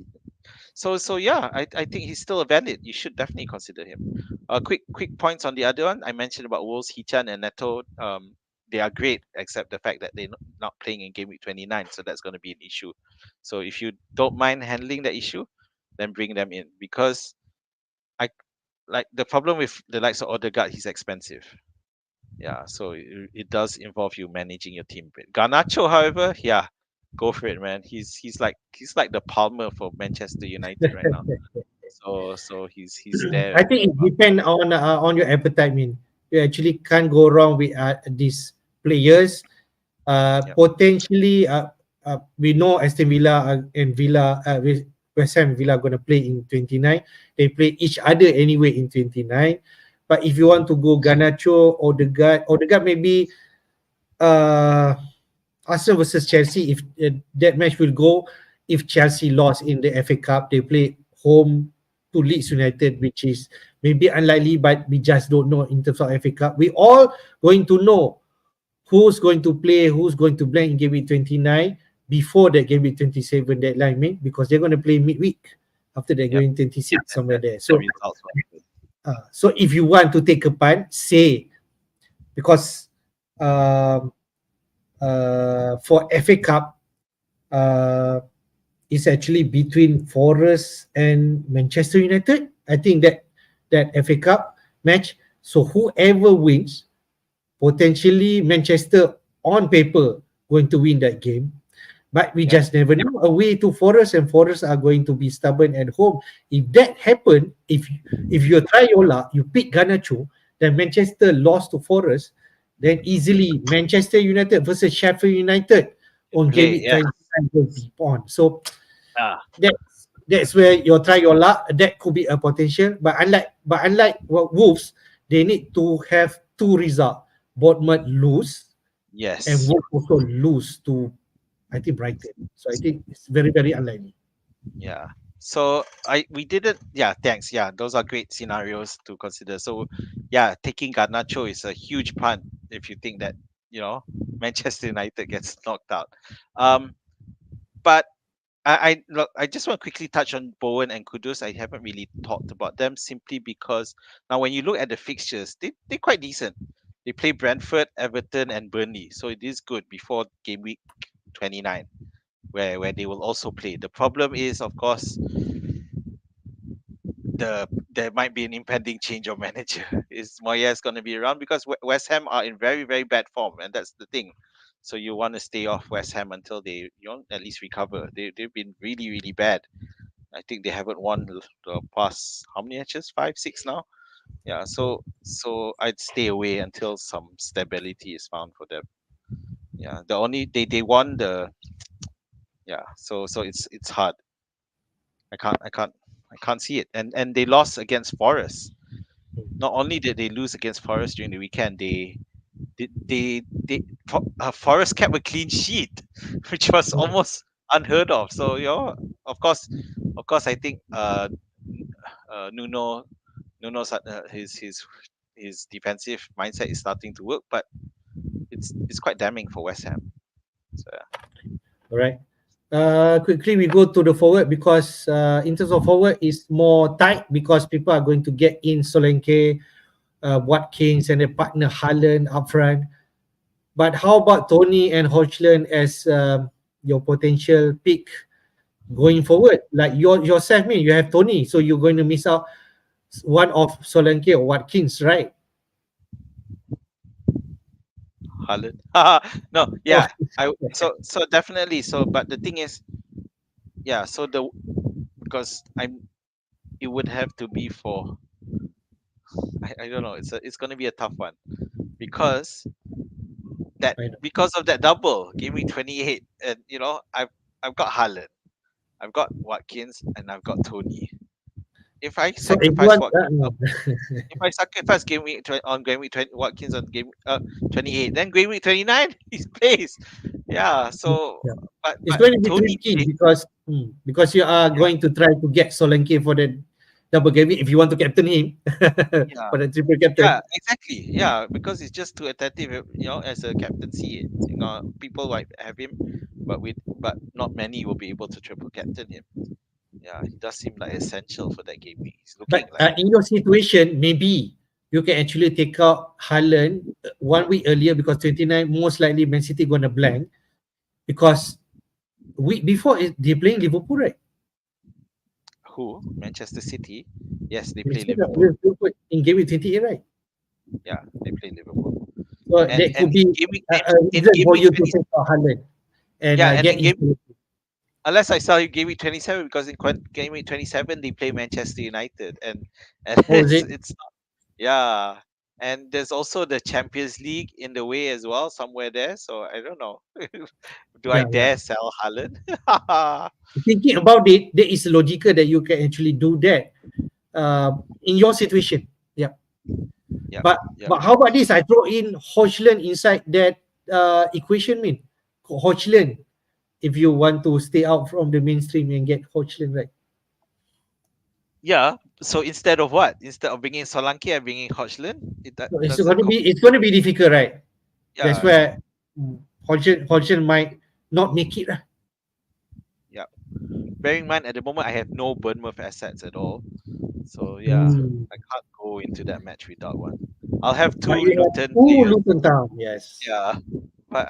so yeah. I think he's still a valid. You should definitely consider him. Quick points on the other one. I mentioned about Wolves, Hichan and Neto. They are great, except the fact that they're not playing in game week 29, so that's going to be an issue. So if you don't mind handling that issue, then bring them in, because I like the problem with the likes of Odegaard. He's expensive. Yeah, so it does involve you managing your team a bit. Garnacho, however, yeah, go for it, man. He's like the Palmer for Manchester United right now. So he's there. I think it depends on your appetite. Mean you actually can't go wrong with these players. Yep. Potentially, we know Aston Villa and West Ham Villa are going to play in 29. They play each other anyway in 29. But if you want to go Garnacho, Odegaard maybe uh, Arsenal versus Chelsea. If that match will go, if Chelsea lost in the FA Cup, they play home to Leeds United, which is maybe unlikely, but we just don't know in terms of FA Cup. We all going to know who's going to play, who's going to blank in game week 29 before that game week 27 deadline, mate, because they're going to play midweek after that Yep. game 26 somewhere And there. the So, results. so if you want to take a punt, say, because um, for FA Cup, uh, it's actually between Forest and Manchester United. I think that FA Cup match. So whoever wins, potentially Manchester on paper going to win that game. But we Yep. just never know. Away to Forest, and Forest are going to be stubborn at home. If that happen, if you try your luck, you pick Garnacho, then Manchester lost to Forest, then easily Manchester United versus Sheffield United on game Play, week yeah. 29 will be on. So Ah, that's where you try your luck. That could be a potential. But unlike Wolves, they need to have two results. Bournemouth lose and yes. Wolves also lose to, I think, Brighton. So I think it's very, very unlikely. Yeah. So we didn't. Yeah. Thanks. Yeah. Those are great scenarios to consider. So, yeah, taking Garnacho is a huge punt if you think that Manchester United gets knocked out. Um, but I just want to quickly touch on Bowen and Kudus. I haven't really talked about them, simply because now when you look at the fixtures, they're quite decent. They play Brentford, Everton, and Burnley, so it is good before game week 29, where they will also play. The problem is, of course, there might be an impending change of manager. Is Moyes going to be around? Because West Ham are in very, very bad form, and that's the thing. So you want to stay off West Ham until they at least recover. They've been really, really bad. I think they haven't won the past how many matches? 5, 6 now. Yeah, so I'd stay away until some stability is found for them. Yeah, the only they won the yeah. So it's hard. I can't see it. And they lost against Forest. Not only did they lose against Forest during the weekend, Forest kept a clean sheet, which was Mm. almost unheard of. So of course, I think Nuno's his defensive mindset is starting to work, but it's quite damning for West Ham. So yeah. All right. Quickly we go to the forward because in terms of forward is more tight because people are going to get in Solanke, Watkins and their partner Haaland up front. But how about Tony and Hodgson as your potential pick going forward? Like yourself, me, you have Tony, so you're going to miss out one of Solanke or Watkins, right? Haaland. No, Oh, yeah. So definitely. So but the thing is, yeah, so the because I'm it would have to be for I don't know, it's gonna be a tough one because I know. because of that double give me 28, and I've got Haaland, I've got Watkins, and I've got Tony. If I So sacrifice everyone, Watkins no. if I sacrifice game week 20, Watkins on game 28, then game week 29 he's plays. Yeah, so Yeah. It's but going to be Tony tricky play, because you are yeah, going to try to get Solanke for the double game if you want to captain him yeah. for the triple Yeah, captain. exactly. Yeah, because it's just too attractive, as a captaincy. People might have him, but not many will be able to triple captain him. Yeah, he does seem like essential for that game week. He's looking But like in your situation, maybe you can actually take out Haaland 1 week earlier because 29 most likely Man City gonna blank because week before they're playing Liverpool, right? who? Manchester City. Yes, they Man play City Liverpool. Liverpool in game week 28, right? Yeah, they play Liverpool. So And that and could be a in reason game for week you to 20, take out Haaland and yeah, and get in game into. unless I saw you game week 27, because in game week 27 they play Manchester United, and Oh, is it? it's yeah, and there's also the Champions League in the way as well, somewhere there. So I don't know. Do I Yeah, yeah. dare sell Haaland? Thinking about it, there is logical that you can actually do that in your situation. Yeah. Yep, But yep. how about this? I throw in Hodgson inside that equation. Mean Hodgson if you want to stay out from the mainstream and get Hodgson right. Yeah. So instead of what? Instead of bringing Solanke, I'm bringing Hodgson. That So it's does that going to be compete? difficult, right? That's Yeah, where Hodgson might not make it. yeah. Bearing in mind, at the moment, I have no Bournemouth assets at all. So yeah, Mm. I can't go into that match without one. I'll have But two you have Luton two players. Luton Town, yes. Yeah, but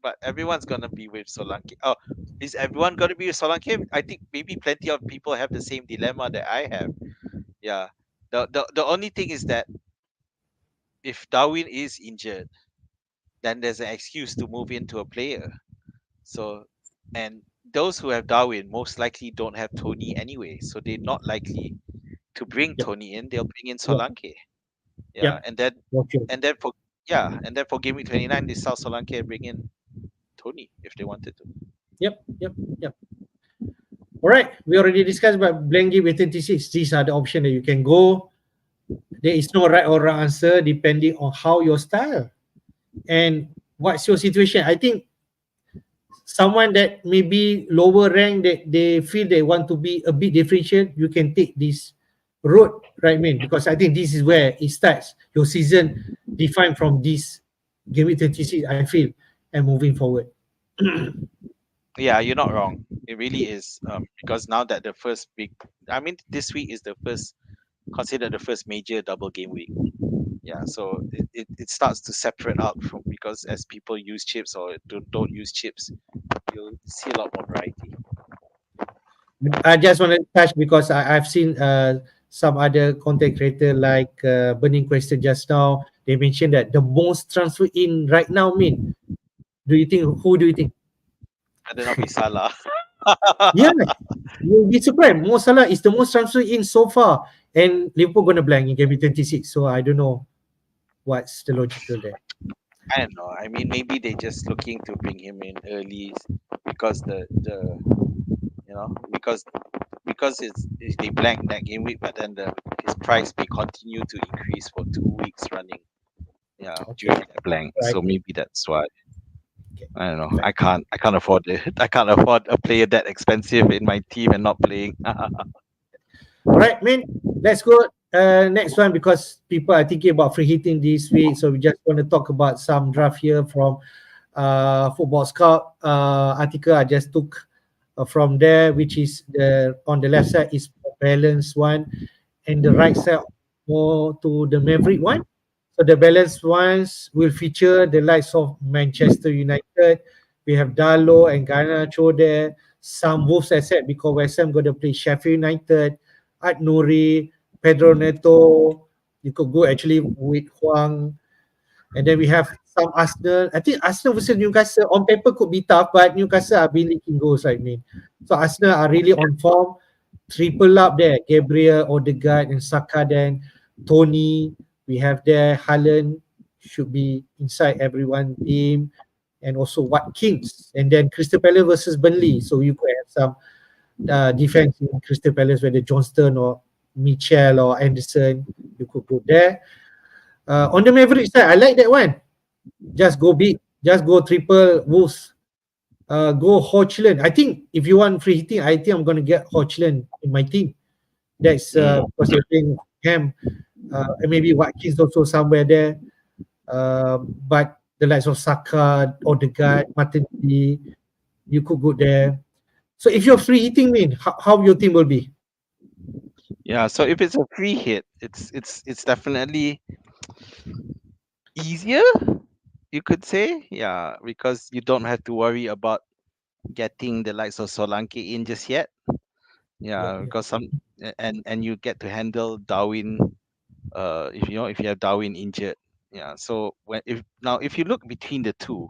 but everyone's gonna be with Solanke. Oh, is everyone gonna be with Solanke? I think maybe plenty of people have the same dilemma that I have. Yeah. The only thing is that if Darwin is injured, then there's an excuse to move into a player. So, and those who have Darwin most likely don't have Tony anyway, so they're not likely to bring Yep, Tony in. They'll bring in yep, Solanke. Yeah, yep. and then for and then for game week 29, they sell Solanke and bring in Tony if they wanted to. Yep, yep, yep. All right, we already discussed about blank game with 26. These are the options that you can go. There is no right or wrong answer depending on how your style and what's your situation. I think someone that maybe lower rank that they feel they want to be a bit differential, you can take this road, right, man? Because I think this is where it starts. Your season defined from this game week 26, I feel, and moving forward. Yeah, you're not wrong. It really is, because now that the first big, I mean, this week is the first considered the first major double game week. Yeah, so it starts to separate out from, because as people use chips or don't use chips, you'll see a lot more variety. I just want to touch because I've seen some other content creator like Burning Question just now. They mentioned that the most transfer in right now, mean. Do you think who do you think? Better not be Salah. Yeah, you'll be surprised. Mo Salah is the most transfer in so far, and Liverpool gonna blank in game 26. So I don't know what's the logical there. I don't know. I mean, maybe they just looking to bring him in early because because they blank that game week, but then his price may continue to increase for 2 weeks running. Yeah, Okay. during that blank. Right. So maybe that's why. Okay. I don't know. Fair. I can't afford it. I can't afford a player that expensive in my team and not playing. All right, man. Let's go next one because people are thinking about free hitting this week. So we just want to talk about some draft here from Football Scout article I just took from there, which is the on the left side is balance one, and the right side more to the Maverick one. So the balanced ones will feature the likes of Manchester United. We have Darlow and Garnacho there. Some Wolves asset because West Ham going to play Sheffield United, At Nouri, Pedro Neto. You could go actually with Huang. And then we have some Arsenal. I think Arsenal versus Newcastle on paper could be tough, but Newcastle are been leaking goals, right, man? So Arsenal are really on form. Triple up there. Gabriel, Odegaard, and Saka. Then Tony. We have there Haaland should be inside everyone team, and also Watkins. And then Crystal Palace versus Burnley. So you could have some defense in Crystal Palace, whether Johnston or Mitchell or Anderson. You could go there. On the Maverick side, I like that one. Just go big. Just go triple Wolves. Go Hochland. I think if you want free hitting, I think I'm going to get Hochland in my team. That's because they're playing Ham. And maybe Watkins also somewhere there. But the likes of Saka, Odegaard, Martinelli, you could go there. So if you're free hitting, how your team will be? Yeah, so if it's a free hit, it's definitely easier, you could say. Yeah, because you don't have to worry about getting the likes of Solanke in just yet. Yeah, Yeah, yeah. because and you get to handle Darwin. If you have Darwin injured. Yeah. So if you look between the two,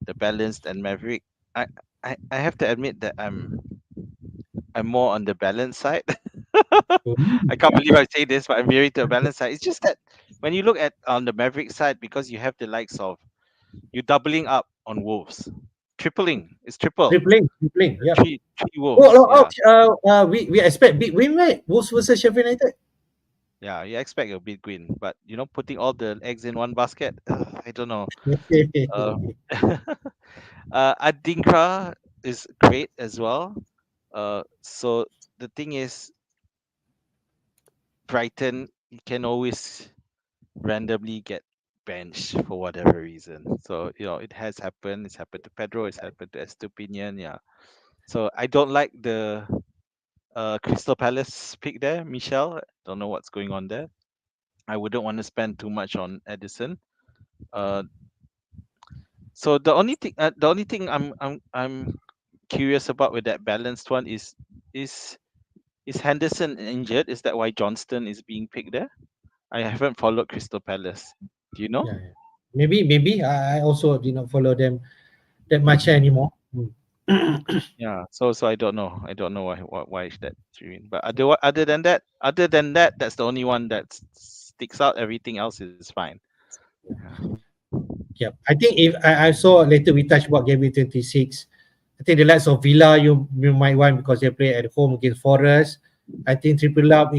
the balanced and Maverick, I I have to admit that I'm more on the balanced side. I can't believe I say this, but I'm very to a balanced side. It's just that when you look at on the Maverick side, because you have the likes of you doubling up on Wolves, tripling. It's triple. Tripling. Yeah. Three Wolves. Yeah. We expect big win, right? Wolves versus Sheffield United. Yeah, you expect a big win, but putting all the eggs in one basket, I don't know. Uh, Adinkra is great as well. So the thing is, Brighton can always randomly get benched for whatever reason. So it has happened. It's happened to Pedro. It's happened to Estupinian. Yeah. So I don't like the Crystal Palace pick there, Michelle. Don't know what's going on there. I wouldn't want to spend too much on Edison. Uh, so the only thing I'm curious about with that balanced one is is Henderson injured? Is that why Johnston is being picked there? I haven't followed Crystal Palace. Do you know? Yeah, yeah. Maybe. I also did not follow them that much anymore. Yeah. So I don't know. I don't know why is that doing. But other than that, that's the only one that sticks out. Everything else is fine. Yeah. Yeah. I think if I saw later we touch about Gameweek 26. I think the likes of Villa you might want because they play at home against Forest. I think triple up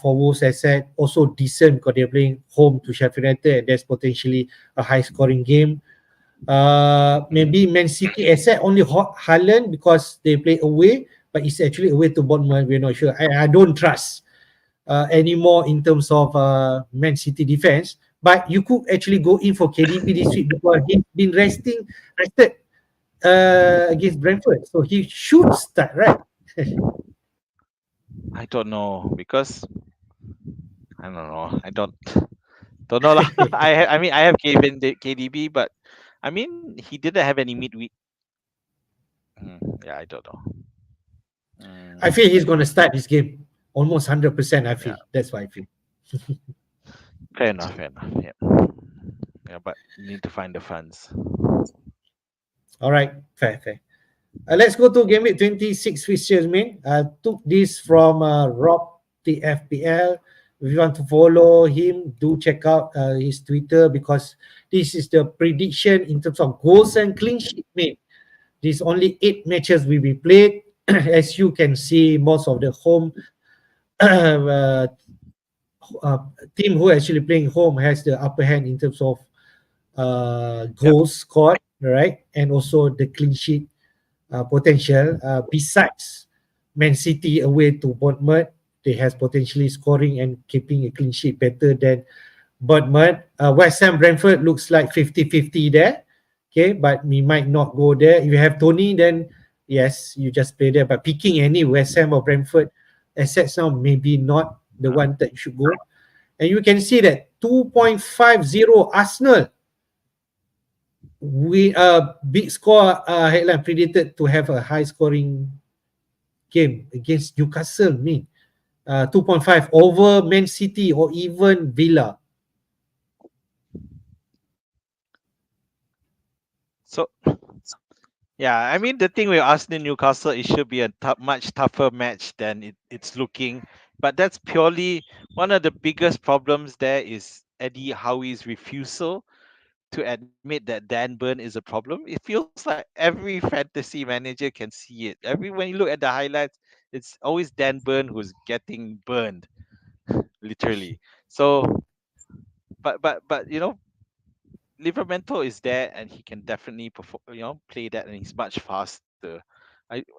for Wolves as said also decent because they're playing home to Sheffield United and there's potentially a high scoring game. Maybe Man City asset only Haaland because they play away, but it's actually away to Bournemouth. We're not sure. I don't trust anymore in terms of Man City defense. But you could actually go in for KDB this week because he's been rested against Brentford, so he should start, right? I don't know because I don't know. I don't know lah. I mean I have KDB, but I mean he didn't have any midweek. Yeah, I don't know. I feel he's going to start this game almost 100%. I Yeah, feel that's what I feel. fair enough. Fair enough. Yeah. Yeah, but you need to find the funds. All right, fair. Let's go to game week 26 fixtures, man. Took this from Rob the FPL. If you want to follow him, do check out his Twitter because this is the prediction in terms of goals and clean sheet, man. There's only 8 matches will be played. As you can see, most of the home uh, uh, team who actually playing home has the upper hand in terms of Yep. goals scored, right, and also the clean sheet potential. Besides Man City away to Bournemouth, they has potentially scoring and keeping a clean sheet better than Bournemouth. West Ham Brentford looks like 50-50 there. Okay, but we might not go there. If you have Tony, then yes, you just play there. But picking any West Ham or Brentford assets now, maybe not the one that you should go. And you can see that 2.50 Arsenal, we big score headline predicted to have a high scoring game against Newcastle. 2.5 over Man City or even Villa. So yeah, I mean the thing with Arsenal Newcastle, it should be a much tougher match than it's looking. But that's purely one of the biggest problems there is Eddie Howe's refusal to admit that Dan Burn is a problem. It feels like every fantasy manager can see it. Every when you look at the highlights, it's always Dan Burn who's getting burned, literally. So, but Livermento is there and he can definitely perform, play that, and he's much faster.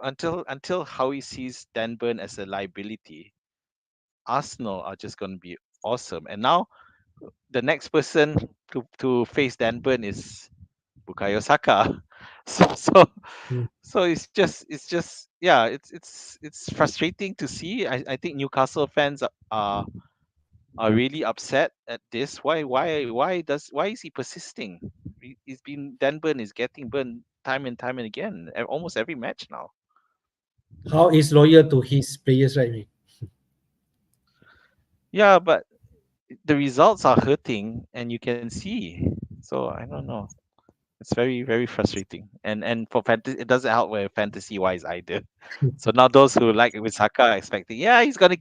Until Howie sees Dan Burn as a liability, Arsenal are just going to be awesome. And now the next person to face Dan Burn is Bukayo Saka. So so Mm. so it's just yeah, it's frustrating to see. I think Newcastle fans are really upset at this. Why is he persisting? He's been Dan Burn is getting burned time and time and again, almost every match now. How is loyal to his players, right? Yeah, but the results are hurting, and you can see. So I don't know. It's very frustrating, and for fantasy, it doesn't help with fantasy wise either. So now those who like Wisaka are expecting, yeah, he's going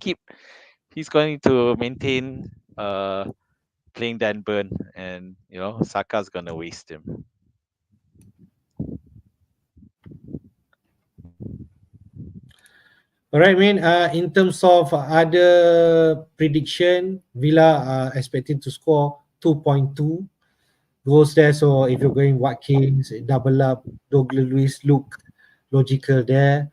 to maintain playing Dan Burn, and Saka's gonna waste him. All right, man. In terms of other prediction, Villa are expecting to score 2.2 goals there. So if you're going Watkins, double up, Douglas Luiz look logical there.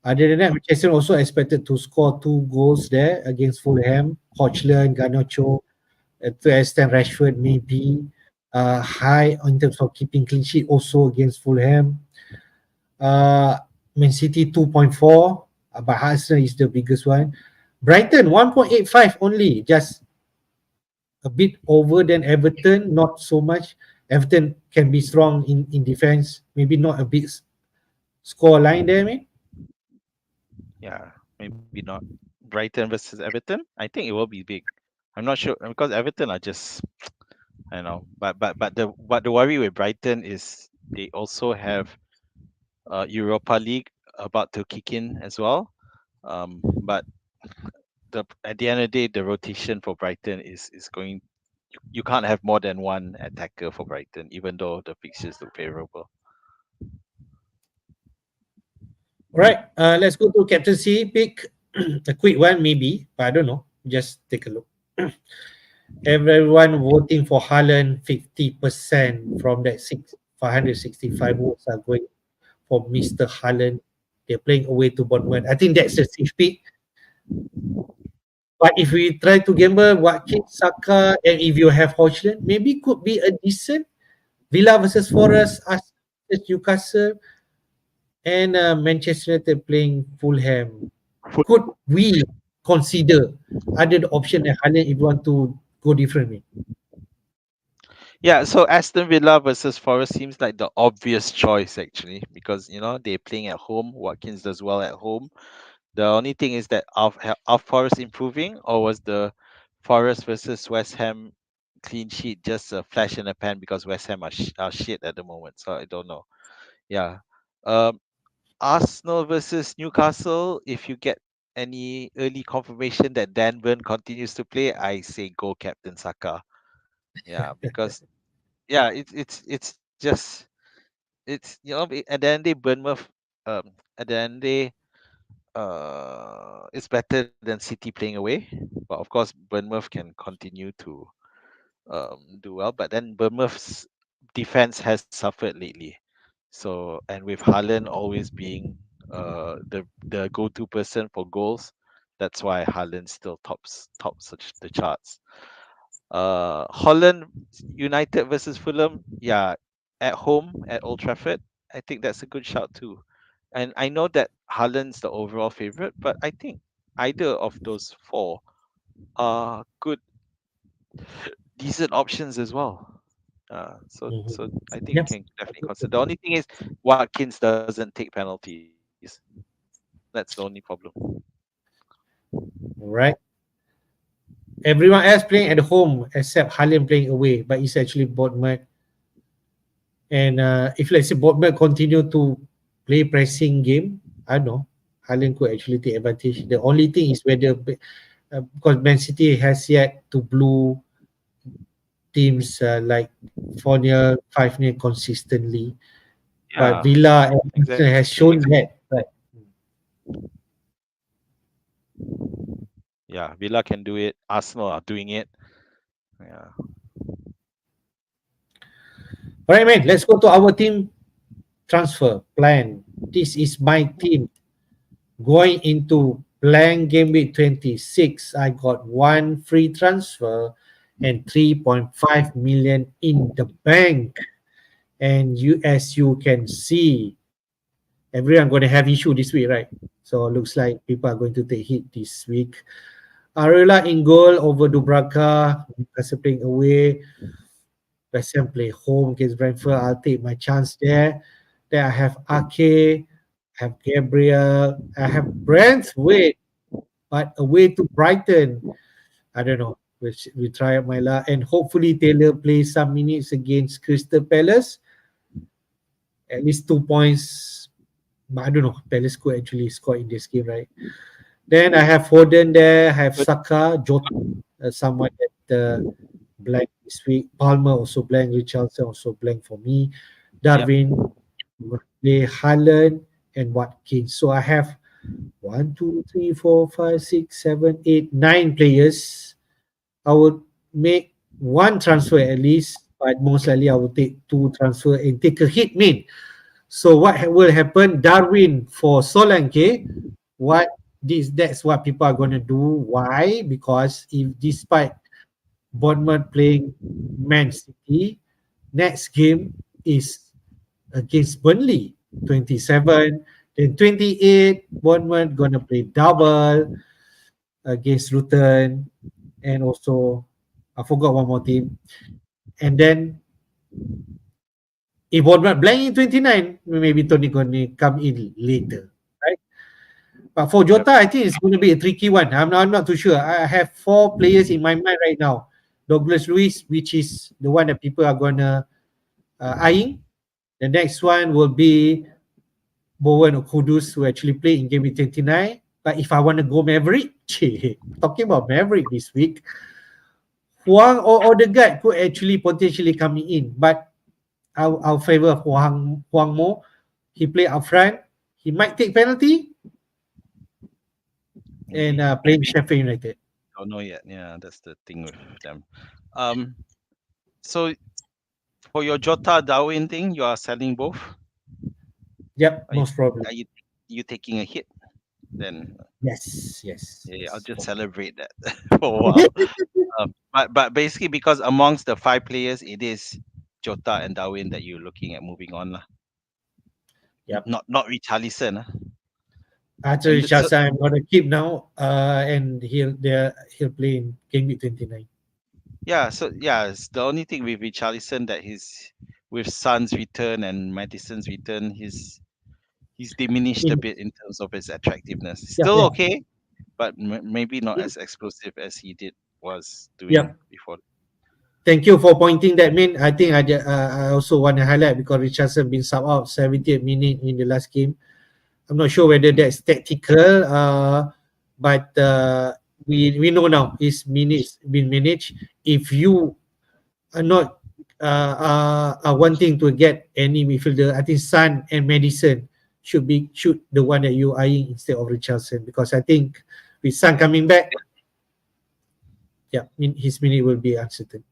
Other than that, Manchester also expected to score 2 goals there against Fulham. Hodgson, Garnacho, to extent Rashford maybe high in terms of keeping clean sheet also against Fulham. Uh, Man City 2.4, but Arsenal is the biggest one. Brighton 1.85 only, just a bit over than Everton, not so much. Everton can be strong in defense, maybe not a big score line there, man. Yeah, maybe not. Brighton versus Everton. I think it will be big. I'm not sure because Everton are just I don't know, but the worry with Brighton is they also have Europa League about to kick in as well. But at the end of the day, the rotation for Brighton is going. You can't have more than one attacker for Brighton, even though the fixtures look favorable. All right, let's go to captaincy pick. A quick one, maybe, but I don't know. Just take a look. Everyone voting for Haaland, 50% from that 565 votes are going for Mr. Haaland. They're playing away to Bournemouth. I think that's a safe pick. But if we try to gamble, Watkins, Saka, and if you have Hodgson, maybe could be a decent Villa versus Forest, Arsenal versus Newcastle, and Manchester United playing Fulham. Could we consider other option than Haaland if you want to go differently? Yeah, so Aston Villa versus Forest seems like the obvious choice actually, because they're playing at home. Watkins does well at home. The only thing is that are Forest improving, or was the Forest versus West Ham clean sheet just a flash in the pan because West Ham are shit at the moment? So I don't know. Yeah. Um, Arsenal versus Newcastle. If you get any early confirmation that Dan Burn continues to play, I say go Captain Saka. Yeah, because yeah, it's just it's at the end of the day, Bournemouth. At the end of the day, it's better than City playing away. But of course, Bournemouth can continue to do well. But then Bournemouth's defense has suffered lately. So and with Haaland always being the go-to person for goals, that's why Haaland still tops such the charts. Holland United versus Fulham, yeah, at home at Old Trafford, I think that's a good shout too. And I know that Haaland's the overall favorite, but I think either of those four are good, decent options as well. So Mhm. I think you Yep. can definitely consider. The only thing is Watkins doesn't take penalties. That's the only problem. Right. Everyone else playing at home except Haaland playing away, but it's actually Bournemouth. And if let's say Bournemouth continue to play pressing game, I don't know, Haaland could actually take advantage. The only thing is whether because Man City has yet to blow teams like 4-0, 5-0 consistently, but Yeah, Villa and Arsenal exactly. has shown that. Right. Yeah, Villa can do it. Arsenal are doing it. Yeah. All right, man. Let's go to our team transfer plan. This is my team going into blank game week 26. I got one free transfer and 3.5 million in the bank. And as you can see, everyone going to have issue this week, right? So looks like people are going to take hit this week. Arela in goal over Dubraka. Newcastle playing away. West Ham play home against Brentford. I'll take my chance there. Then I have Ake, I have Gabriel, I have Brentford, but away to Brighton. I don't know. We try out my luck, and hopefully Taylor plays some minutes against Crystal Palace. At least 2 points. But I don't know. Palace could actually score in this game, right? Then I have Foden there. I have But Saka, Jota, someone that blank this week. Palmer also blank. Richardson also blank for me. yep. Darwin, play Haaland and Watkins. So I have 1, 2, 3, 4, 5, 6, 7, 8, 9 players. I would make one transfer at least, but most likely I will take two transfer and take a hit min. So what will happen? Darwin for Solanke. What that's what people are gonna do. Why? Because if despite Bournemouth playing Man City, next game is against Burnley, 27. Then 28, Bournemouth gonna play double against Luton, and also I forgot one more team. And then if Bournemouth blank in 29, maybe Tony gonna come in later, right? But for Yep. Jota, I think it's going to be a tricky one. I'm not too sure. I have four players in my mind right now. Douglas Luiz, which is the one that people are going to eyeing. The next one will be Bowen or Kudus, who actually play in game week 29. But if I want to go Maverick, talking about Maverick this week, Huang or Odegaard could actually potentially coming in. But I'll favor Huang more. He play up front. He might take penalty and Maybe. playing Sheffield United. Don't know yet. Yeah, that's the thing with them. Um. So for your Jota Darwin thing, you are selling both. Yep, Are you most probably. are you taking a hit? Then Yes, yes, yeah, I'll yes. just celebrate that for a while. But basically because amongst the five players, it is Jota and Darwin that you're looking at moving on lah. Yep. Not Richarlison. After And so Richardson, I'm gonna keep now. And he'll play in game week 29. yeah, it's the only thing with Richarlison that he's with Son's return and Madison's return, he's diminished a In bit in terms of his attractiveness. yeah, Still yeah, okay, but maybe not as explosive as he did was yeah. doing before. Thank you for pointing that. Min, I think I also want to highlight because Richardson been sub out 70th minute in the last game. I'm not sure whether that's tactical. But we know now his minutes been managed. If you are not wanting to get any midfielder, I think Son and Madison should the one that you eyeing instead of Richarlison, because I think with Son coming back, yeah, his minute will be uncertain.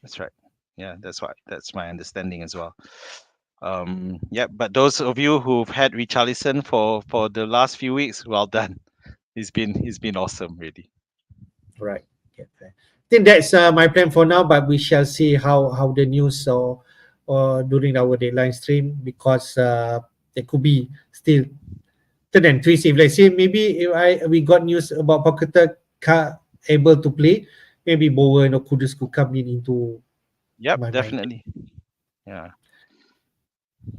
That's right. Yeah, that's my understanding as well. Yeah, but those of you who've had Richarlison for the last few weeks, well done. He's been awesome, really. Right. Yeah, fair. I think that's my plan for now, but we shall see how the news or during our deadline stream, because there could be still turn and twist. If let's say maybe if we got news about Paqueta able to play, maybe Bowen or Kudus could come into Yep, my mind. definitely. Yeah.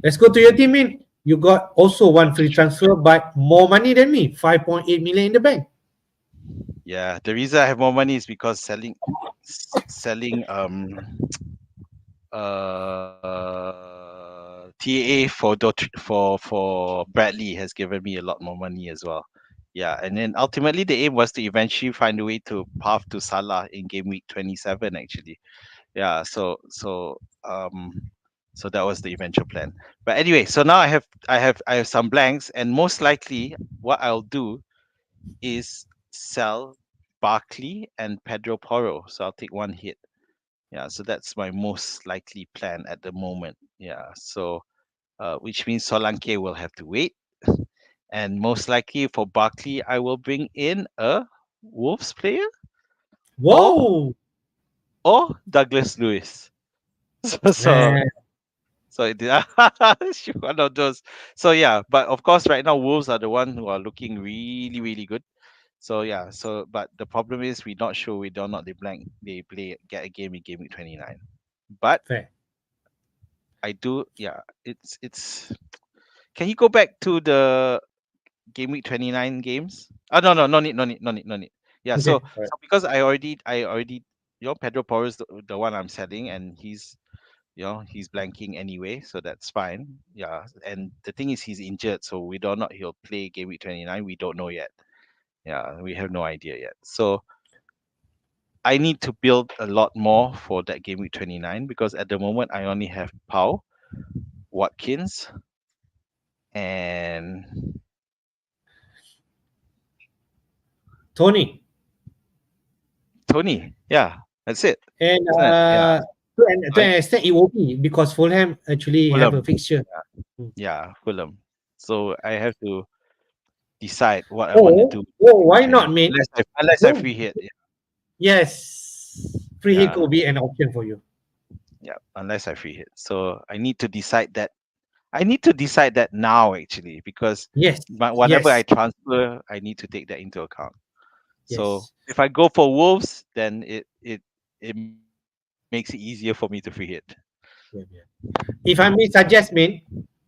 Let's go to your team, in. You got also one free transfer, but more money than me, 5.8 million in the bank. Yeah, the reason I have more money is because selling TAA for Bradley has given me a lot more money as well. Yeah, and then ultimately the aim was to eventually find a way to path to Salah in game week 27 actually. Yeah, so that was the eventual plan. But anyway, so now I have some blanks, and most likely what I'll do is sell Barkley and Pedro Porro. So I'll take one hit. Yeah, so that's my most likely plan at the moment. Yeah, so which means Solanke will have to wait, and most likely for Barkley, I will bring in a Wolves player or Whoa, Douglas Lewis. So so man. so it, one of those. So yeah, but of course, right now Wolves are the one who are looking really really good. So yeah, so but the problem is we're not sure whether or not they play get a game in game week 29. But Fair. I do, yeah, it's can you go back to the game week 29 games? Oh no, no need. Yeah, Okay, all right. so because I already Pedro Porro is the one I'm selling, and he's blanking anyway, so that's fine. Yeah, and the thing is he's injured, so we don't know he'll play game week 29. We don't know yet. Yeah, we have no idea yet. So I need to build a lot more for that game week 29, because at the moment I only have Pau, Watkins, and Tony. Tony. Yeah, that's it, And isn't it? Yeah, to right. an extent, it will be because Fulham actually have a Fulham. fixture. Mm. Yeah, Fulham. So I have to decide what I want to Oh, do oh, in why not, 29. mate? Unless I Go. free hit. Yeah, Yes, free hit yeah, could be an option for you. yeah. Unless I free hit. So I need to decide that. I need to decide that now actually, because Yes, whatever I yes, transfer, I need to take that into account. So yes. if I go for Wolves, then it makes it easier for me to free hit. Yeah, yeah. If I may suggest, mate,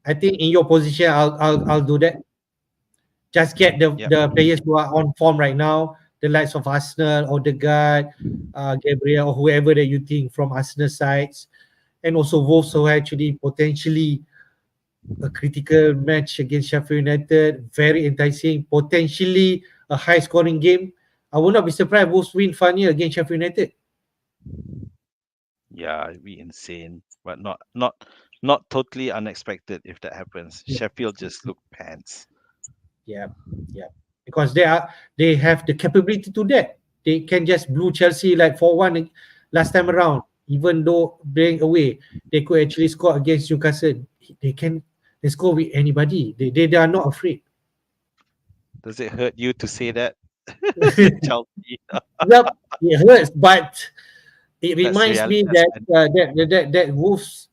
I think in your position, I'll do that. Just get Yep. the players who are on form right now, the likes of Arsenal, Odegaard, Gabriel, or whoever that you think from Arsenal sides, and also Wolves who are actually potentially a critical match against Sheffield United, very enticing, potentially a high scoring game. I will not be surprised Wolves win funny against Sheffield United. Yeah, it'd be insane, but not totally unexpected if that happens. Yeah, Sheffield just look pants. yeah, yeah. Because they have the capability to that. They can just blue Chelsea like 4-1 last time around. Even though playing away, they could actually score against Newcastle. They score with anybody. They are not afraid. Does it hurt you to say that? Chelsea. Yep, it hurts, but it That's reminds reality. me That's that Wolves,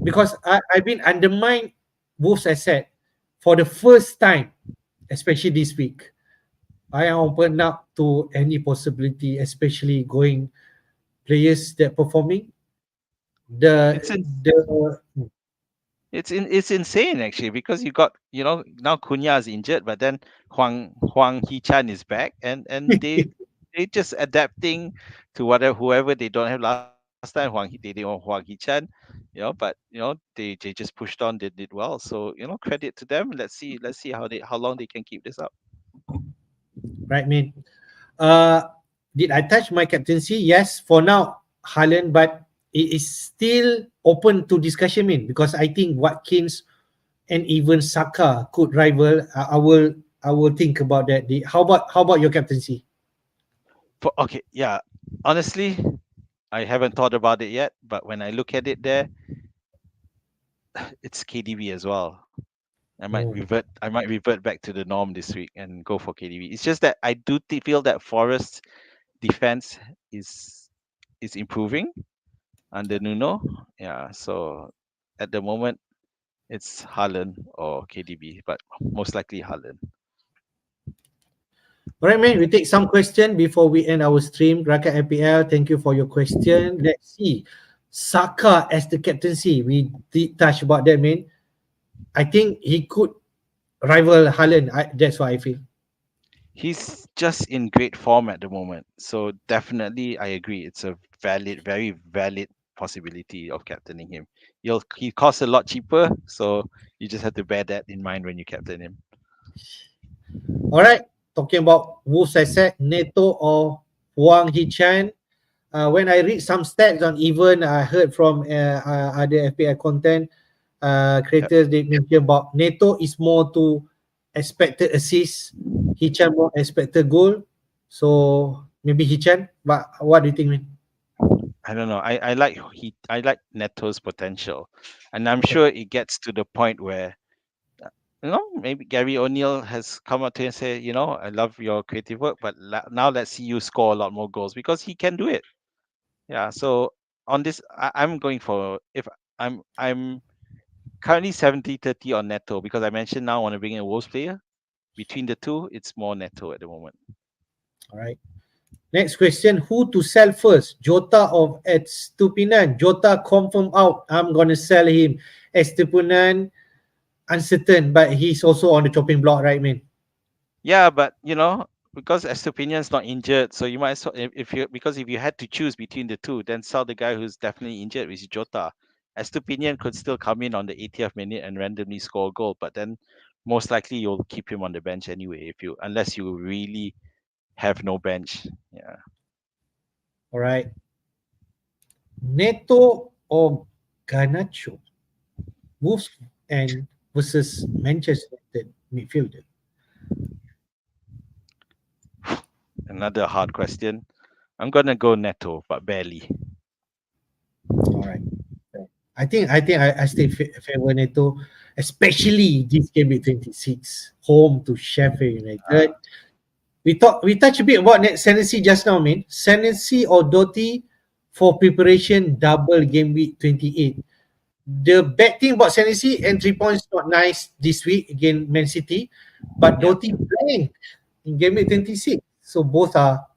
because I've been undermined Wolves asset for the first time, especially this week. I am open up to any possibility, especially going players that performing it's the in, the it's insane actually, because you got now Cunha is injured, but then Huang Hee-chan is back, and they just adapting to whatever whoever they don't have last time. They didn't want Huang Hee-chan, but they just pushed on. They did well, so credit to them. Let's see how long they can keep this up. right man. Uh, did I touch my captaincy? Yes, for now, Haaland, but it is still open to discussion, man, because I think Watkins and even Saka could rival. I will think about that. How about your captaincy? Okay, yeah. Honestly, I haven't thought about it yet, but when I look at it there, it's KDB as well. Oh. I might revert back to the norm this week and go for KDB. It's just that I do feel that Forest defense is is improving under Nuno. Yeah, so at the moment it's Haaland or KDB, but most likely Haaland. All right, man. We take some question before we end our stream. Rakat FPL, thank you for your question. Let's see. Saka as the captaincy. We did touch about that, man. I think he could rival Haaland. That's what I feel. He's just in great form at the moment. So definitely I agree. It's a very valid possibility of captaining him. He costs a lot cheaper, so you just have to bear that in mind when you captain him. All right. Talking about Wolves asset, Neto or Wang Hichan. When I read some stats on even I heard from other FPL content Yep. creators, they mention about Neto is more to expected assist, Hichan more expected goal. So maybe Hichan. But what do you think, man? I don't know. I like Neto's potential, and I'm sure it gets to the point where maybe Gary O'Neill has come up to him and say, I love your creative work, but now let's see you score a lot more goals because he can do it. Yeah. So on this, I'm going for if I'm currently 70-30 on Neto because I mentioned now I want to bring in a Wolves player. Between the two, it's more Neto at the moment. All right. Next question, who to sell first? Jota or Estupinan? Jota confirm out. I'm gonna sell him. Estupinan uncertain, but he's also on the chopping block, right, man? Yeah, but because Estupinian's not injured, so you might as well if you had to choose between the two, then sell the guy who's definitely injured, which is Jota. Estupinian could still come in on the 80th minute and randomly score a goal, but then most likely you'll keep him on the bench anyway unless you really have no bench. Yeah. All right. Neto or Garnacho? Wolves and versus Manchester United midfielder. Another hard question. I'm gonna go Neto, but barely. All right. I still favor Neto, especially this game with 26, home to Sheffield Uh, United. We touched a bit about Senesi just now, man. Senesi or Doty for preparation double game week 28. The bad thing about Senesi, entry points not nice this week against Man City, but yeah. Doty playing in game week 26. So both are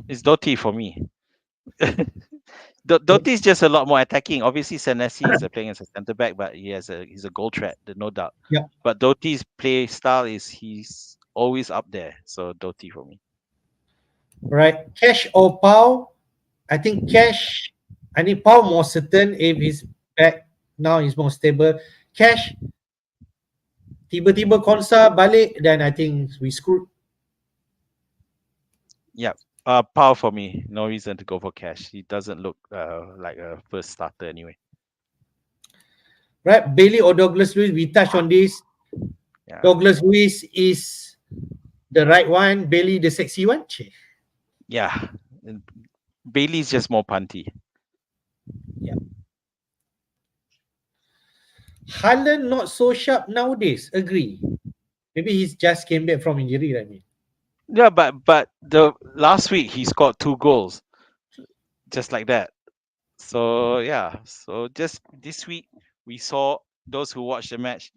It's Doty for me. Doty is just a lot more attacking. Obviously, Senesi is playing as a centre back, but he's a goal threat, no doubt. yeah. But Doty's play style is he's always up there. So Doty for me. Right. Cash or Pau? I think Cash. I think Pau more certain if he's back now. He's more stable. Cash tiba-tiba Konsa balik, then I think we screwed. Yeah. Power for me. No reason to go for Cash. He doesn't look like a first starter anyway. Right. Bailey or Douglas Lewis? We touched on this. Yeah. Douglas Lewis is the right one. Bailey the sexy one. Cheh. Yeah. And Bailey's just more punty. Yeah. Haaland not so sharp nowadays. Agree. Maybe he's just came back from injury, right? Me. Yeah, but the last week he scored 2 goals just like that. So yeah, so just this week we saw those who watched the match.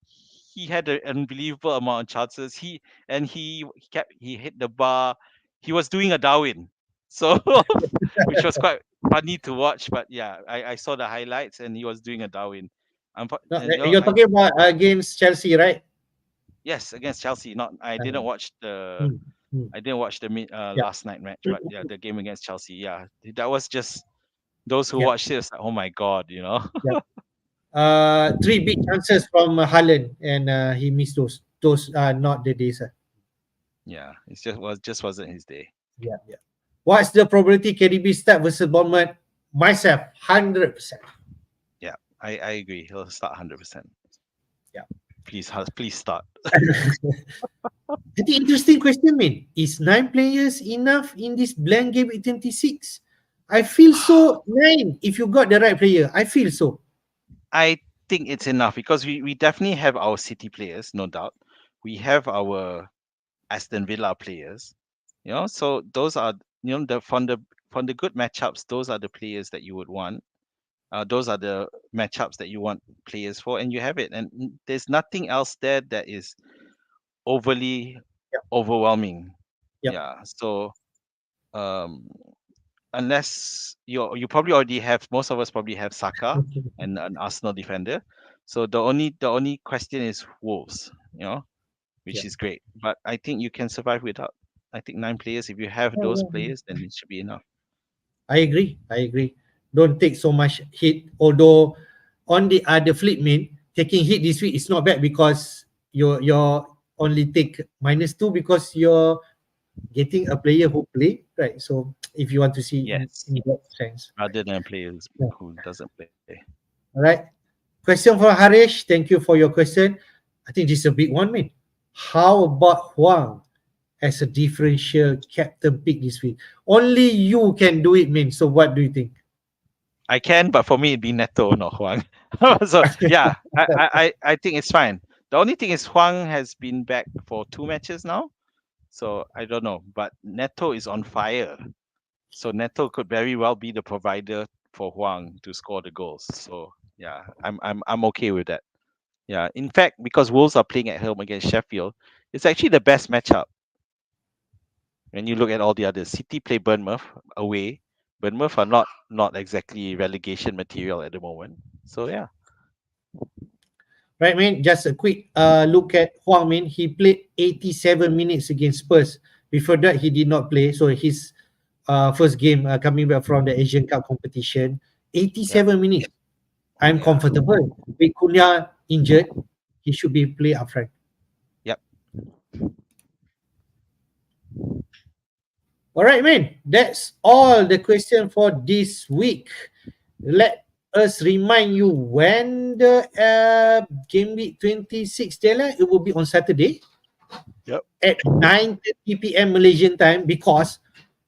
He had an unbelievable amount of chances. He hit the bar. He was doing a Darwin, so which was quite funny to watch. But yeah, I saw the highlights and he was doing a Darwin. No, And you're talking about against Chelsea, right? yes, against Chelsea. Not Uh, hmm, hmm. I didn't watch the Yeah. last night match, but yeah, the game against Chelsea. Yeah, that was just those who Yeah. watched it was like, oh my god. Yeah. Three big chances from Haaland, and he missed those. Those are not the days. Yeah, it just wasn't his day. Yeah, yeah. What's the probability KDB start versus Bournemouth? Myself, 100%. Yeah, I agree. He'll start 100%. Yeah. Please start. I think interesting question, man. Is 9 players enough in this blank game with 26? I feel so nine if you got the right player. I feel so. I think it's enough because we definitely have our City players, no doubt. We have our Aston Villa players, so those are, from the good matchups, those are the players that you would want. Those are the matchups that you want players for, and you have it. And there's nothing else there that is overly Yep. overwhelming. Yep. Yeah. So um, unless you probably already have, most of us probably have Saka and an Arsenal defender. So the only question is Wolves, which Yeah. is great. But I think you can survive without. I think 9 players. If you have Yeah, those yeah. players, then it should be enough. I agree. I agree. Don't take so much hit. Although on the other flip, mean taking hit this week is not bad because you're only take -2 because you're getting a player who play right. So if you want to see Yes, in that sense, rather than players yeah. who doesn't play. All right. Question for Harish. Thank you for your question. I think this is a big one, man. How about Huang as a differential captain pick this week? Only you can do it, man. So what do you think? I can, but for me it'd be Neto, not Huang. So yeah, I think it's fine. The only thing is Huang has been back for 2 matches now, so I don't know. But Neto is on fire, so Neto could very well be the provider for Huang to score the goals. So yeah, I'm okay with that. Yeah, in fact, because Wolves are playing at home against Sheffield, it's actually the best matchup when you look at all the others. City play Bournemouth away. Bournemouth are not exactly relegation material at the moment. So yeah. Right, man. Just a quick look at Huang Min. He played 87 minutes against Spurs. Before that, he did not play. So his first game coming back from the Asian Cup competition, Yep. 87 minutes. I'm Yeah. comfortable. With Cunha injured, he should be play upfront. Yep. All right, man. That's all the question for this week. Let us remind you when the game week 26 Jella, it will be on Saturday Yep. at 9:30 p.m. Malaysian time because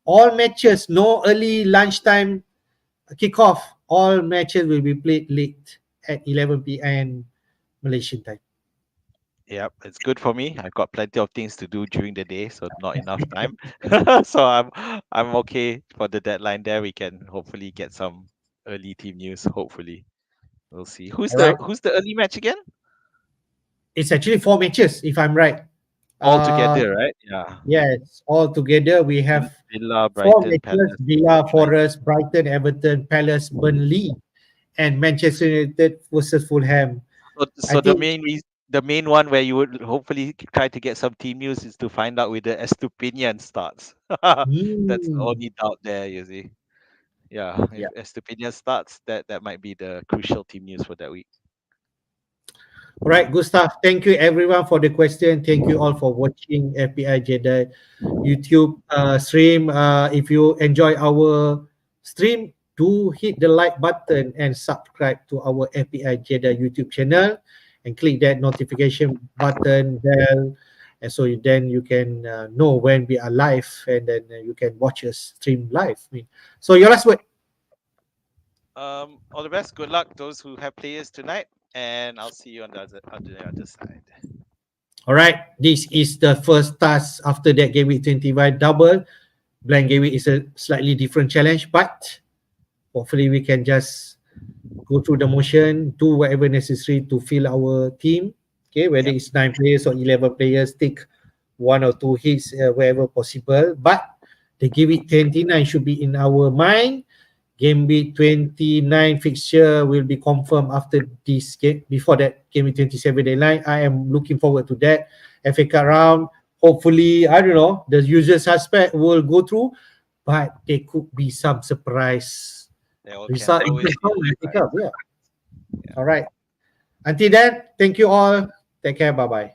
all matches, no early lunchtime kickoff. All matches will be played late at 11 p.m. Malaysian time. Yep. It's good for me. I've got plenty of things to do during the day, so not enough time. So I'm okay for the deadline there. We can hopefully get some early team news. Hopefully. We'll see. Who's All the right. who's the early match again? It's actually 4 matches, if I'm right. All Uh, together, right? Yeah. yes, all together we have Villa, four Brighton, matches: Palace, Villa, United. Forest, Brighton, Everton, Palace, Burnley, and Manchester United versus Fulham. I So the think. main one where you would hopefully try to get some team news is to find out where the Estupinian starts. That's the Hmm, only doubt there, you see. Yeah, if yeah. Estupinian starts, that might be the crucial team news for that week. All right, good stuff. Thank you everyone for the question. Thank you all for watching FPI Jedi YouTube stream. If you enjoy our stream, do hit the like button and subscribe to our FPI Jedi YouTube channel and click that notification button bell. And so then you can know when we are live and then you can watch us stream live. So your last word. All the best. Good luck those who have players tonight, and I'll see you on the other side. All right, this is the first task after that game week 21 double. Blind game week is a slightly different challenge, but hopefully we can just go through the motion, do whatever necessary to fill our team. Okay, whether Yep. it's 9 players or 11 players, take one or two hits wherever possible. But the game week 29 should be in our mind. Game week 29 fixture will be confirmed after this game. Before that, game week 27 deadline. I am looking forward to that. FA Cup round. Hopefully, I don't know, the usual suspect will go through, but there could be some surprise There can result in always the be FA Cup. surprise. Yeah. Yeah. All right. Until then, thank you all. Take care. Bye bye.